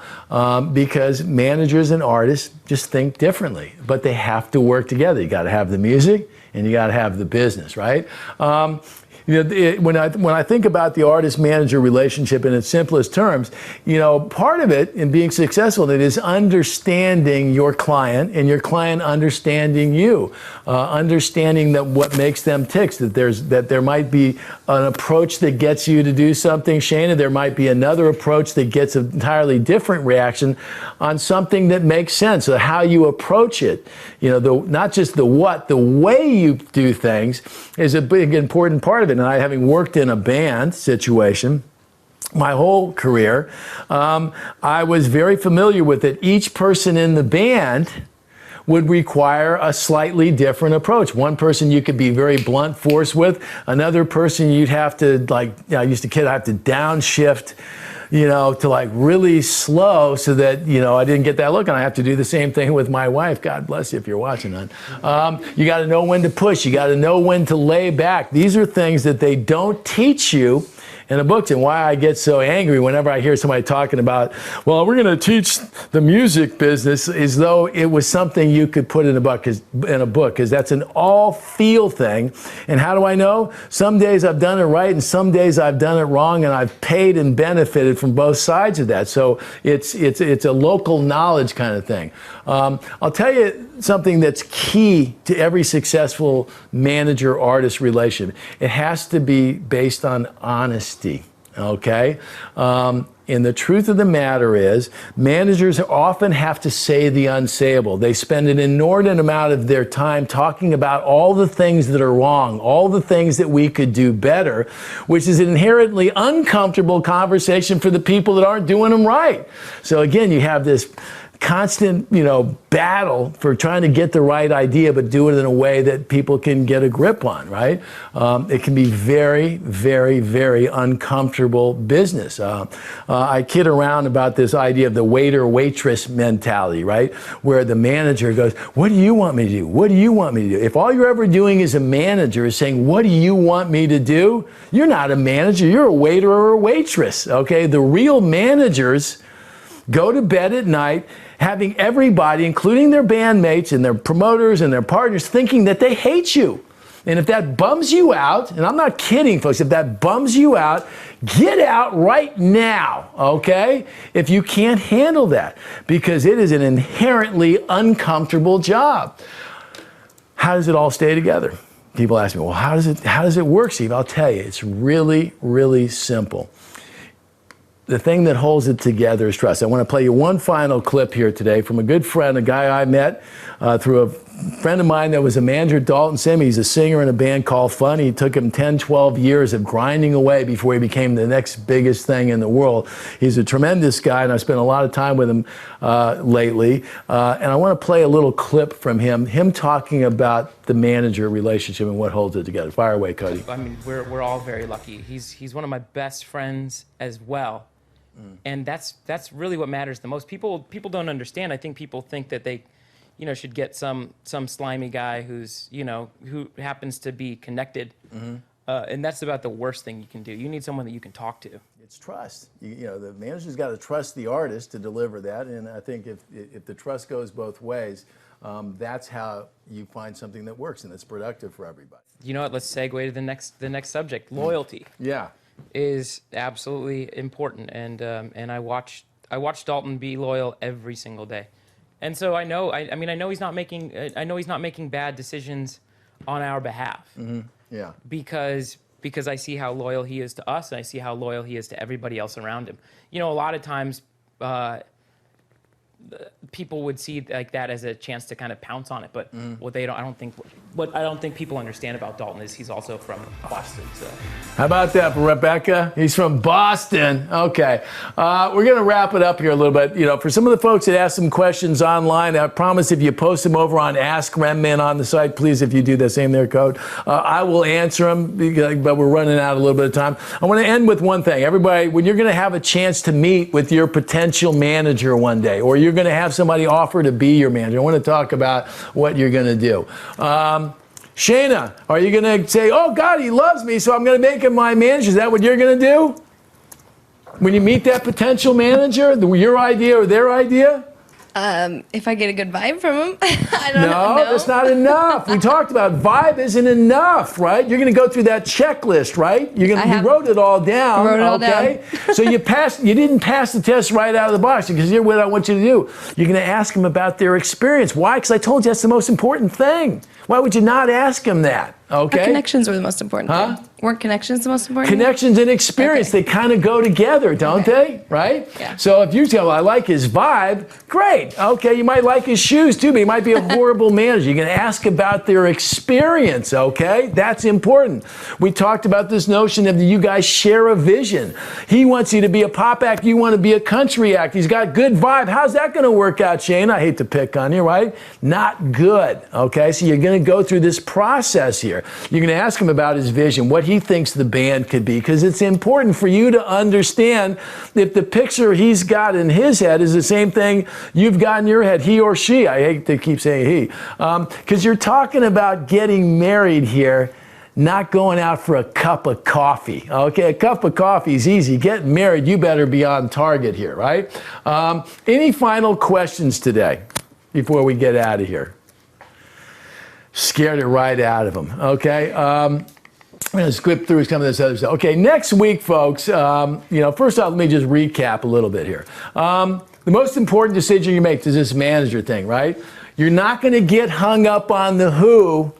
because managers and artists just think differently, but they have to work together. You got to have the music and you got to have the business, right? You know, when I think about the artist-manager relationship in its simplest terms, you know, part of it in being successful in it is understanding your client and your client understanding you, understanding that what makes them tick, that there might be an approach that gets you to do something, Shana, there might be another approach that gets an entirely different reaction on something that makes sense. So how you approach it, you know, not just the what, the way you do things is a big important part of it. And I, having worked in a band situation my whole career, I was very familiar with it. Each person in the band would require a slightly different approach. One person you could be very blunt force with. Another person you'd have to, like, I used to kid, I have to downshift, you know, to like really slow so that, you know, I didn't get that look. And I have to do the same thing with my wife. God bless you if you're watching that. You got to know when to push. You got to know when to lay back. These are things that they don't teach you in the books, and why I get so angry whenever I hear somebody talking about, well, we're going to teach the music business, as though it was something you could put in a book, because that's an all feel thing. And how do I know? Some days I've done it right, and some days I've done it wrong, and I've paid and benefited from both sides of that. So it's a local knowledge kind of thing. I'll tell you something that's key to every successful manager-artist relation. It has to be based on honesty, okay? And the truth of the matter is, managers often have to say the unsayable. They spend an inordinate amount of their time talking about all the things that are wrong, all the things that we could do better, which is an inherently uncomfortable conversation for the people that aren't doing them right. So again, you have this constant, you know, battle for trying to get the right idea, but do it in a way that people can get a grip on, right? It can be very, very, very uncomfortable business. I kid around about this idea of the waiter-waitress mentality, right? Where the manager goes, what do you want me to do? What do you want me to do? If all you're ever doing as a manager is saying, what do you want me to do? You're not a manager, you're a waiter or a waitress, okay? The real managers go to bed at night having everybody, including their bandmates and their promoters and their partners, thinking that they hate you. And if that bums you out, and I'm not kidding, folks, if that bums you out, get out right now, okay? If you can't handle that, because it is an inherently uncomfortable job. How does it all stay together? People ask me, well, how does it work, Steve? I'll tell you, it's really, really simple. The thing that holds it together is trust. I want to play you one final clip here today from a good friend, a guy I met through a friend of mine that was a manager at Dalton Sim. He's a singer in a band called Fun. It took him 10, 12 years of grinding away before he became the next biggest thing in the world. He's a tremendous guy, and I spent a lot of time with him lately. And I want to play a little clip from him talking about the manager relationship and what holds it together. Fire away, Cody. I mean, we're all very lucky. He's one of my best friends as well. And that's really what matters the most. People don't understand. I think people think that they, you know, should get some slimy guy who's, you know, who happens to be connected And that's about the worst thing you can do. You need someone that you can talk to. It's trust. You know, the manager's got to trust the artist to deliver that. And I think if the trust goes both ways, that's how you find something that works and that's productive for everybody. You know what? Let's segue to the next subject. Loyalty. Yeah. Is absolutely important. And I watch Dalton be loyal every single day. And so I know. I mean, I know he's not making bad decisions on our behalf. Mm-hmm. Yeah. Because I see how loyal he is to us, and I see how loyal he is to everybody else around him. You know, a lot of times people would see like that as a chance to kind of pounce on it, but what I don't think people understand about Dalton is he's also from Boston. So how about that for Rebecca? He's from Boston. Okay, we're gonna wrap it up here a little bit. You know, for some of the folks that asked some questions online, I promise if you post them over on Ask Renman on the site, please, if you do the same there, code, I will answer them. But we're running out a little bit of time. I want to end with one thing. Everybody, when you're gonna have a chance to meet with your potential manager one day, or you're going to have somebody offer to be your manager, I want to talk about what you're going to do. Shayna, are you going to say, oh, God, he loves me, so I'm going to make him my manager? Is that what you're going to do? When you meet that potential manager, your idea or their idea? If I get a good vibe from him, I don't know. No, that's not enough. We talked about vibe isn't enough, right? You're going to go through that checklist, right? You wrote it all down. Okay. So you didn't pass the test right out of the box, because here's what I want you to do. You're going to ask them about their experience. Why? Because I told you that's the most important thing. Why would you not ask them that? Okay. Our connections were the most important thing. Weren't connections the most important Connections and experience, they kind of go together, don't they? Right? Yeah. So if you tell, well, I like his vibe, great. Okay, you might like his shoes too, but he might be a horrible manager. You're going to ask about their experience, okay? That's important. We talked about this notion of you guys share a vision. He wants you to be a pop act, you want to be a country act. He's got good vibe. How's that going to work out, Shane? I hate to pick on you, right? Not good, okay? So you're going to go through this process here. You're going to ask him about his vision, what he thinks the band could be, because it's important for you to understand if the picture he's got in his head is the same thing you've got in your head, he or she. I hate to keep saying he, because you're talking about getting married here, not going out for a cup of coffee. Okay, a cup of coffee is easy. Get married, you better be on target here, right? Any final questions today before we get out of here? Scared it right out of them. Okay, I'm going to skip through some of this other stuff. Okay, next week, folks. First off, let me just recap a little bit here. The most important decision you make is this manager thing, right? You're not going to get hung up on the who.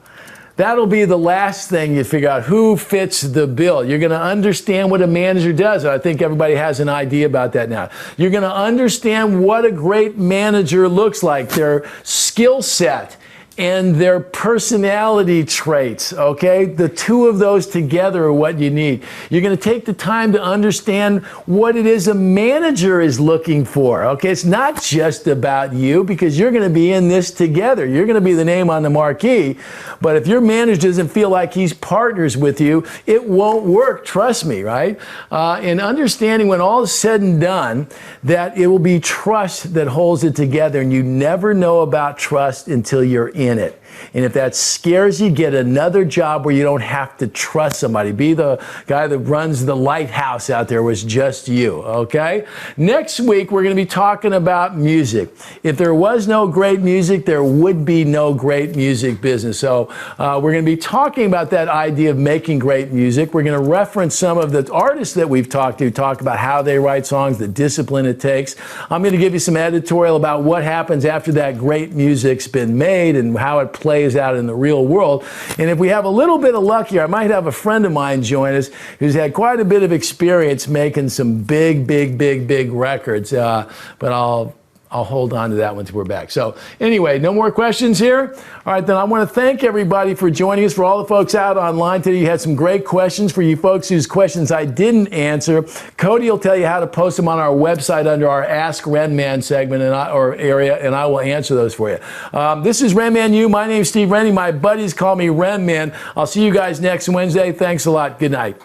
That'll be the last thing you figure out, who fits the bill. You're going to understand what a manager does. I think everybody has an idea about that now. You're going to understand what a great manager looks like, their skill set and their personality traits, okay? The two of those together are what you need. You're going to take the time to understand what it is a manager is looking for, okay? It's not just about you, because you're going to be in this together. You're going to be the name on the marquee, but if your manager doesn't feel like he's partners with you, it won't work, trust me, right? And understanding when all is said and done that it will be trust that holds it together, and you never know about trust until you're in it. And if that scares you, get another job where you don't have to trust somebody. Be the guy that runs the lighthouse out there was just you, okay? Next week, we're going to be talking about music. If there was no great music, there would be no great music business. So we're going to be talking about that idea of making great music. We're going to reference some of the artists that we've talked to, talk about how they write songs, the discipline it takes. I'm going to give you some editorial about what happens after that great music's been made and how it plays out in the real world. And if we have a little bit of luck here, I might have a friend of mine join us who's had quite a bit of experience making some big records. But I'll hold on to that one till we're back. So anyway, no more questions here? All right, then I want to thank everybody for joining us. For all the folks out online today, you had some great questions. For you folks whose questions I didn't answer, Cody will tell you how to post them on our website under our Ask Renman segment or area, and I will answer those for you. This is Renman U. My name's Steve Rennie. My buddies call me Renman. I'll see you guys next Wednesday. Thanks a lot. Good night.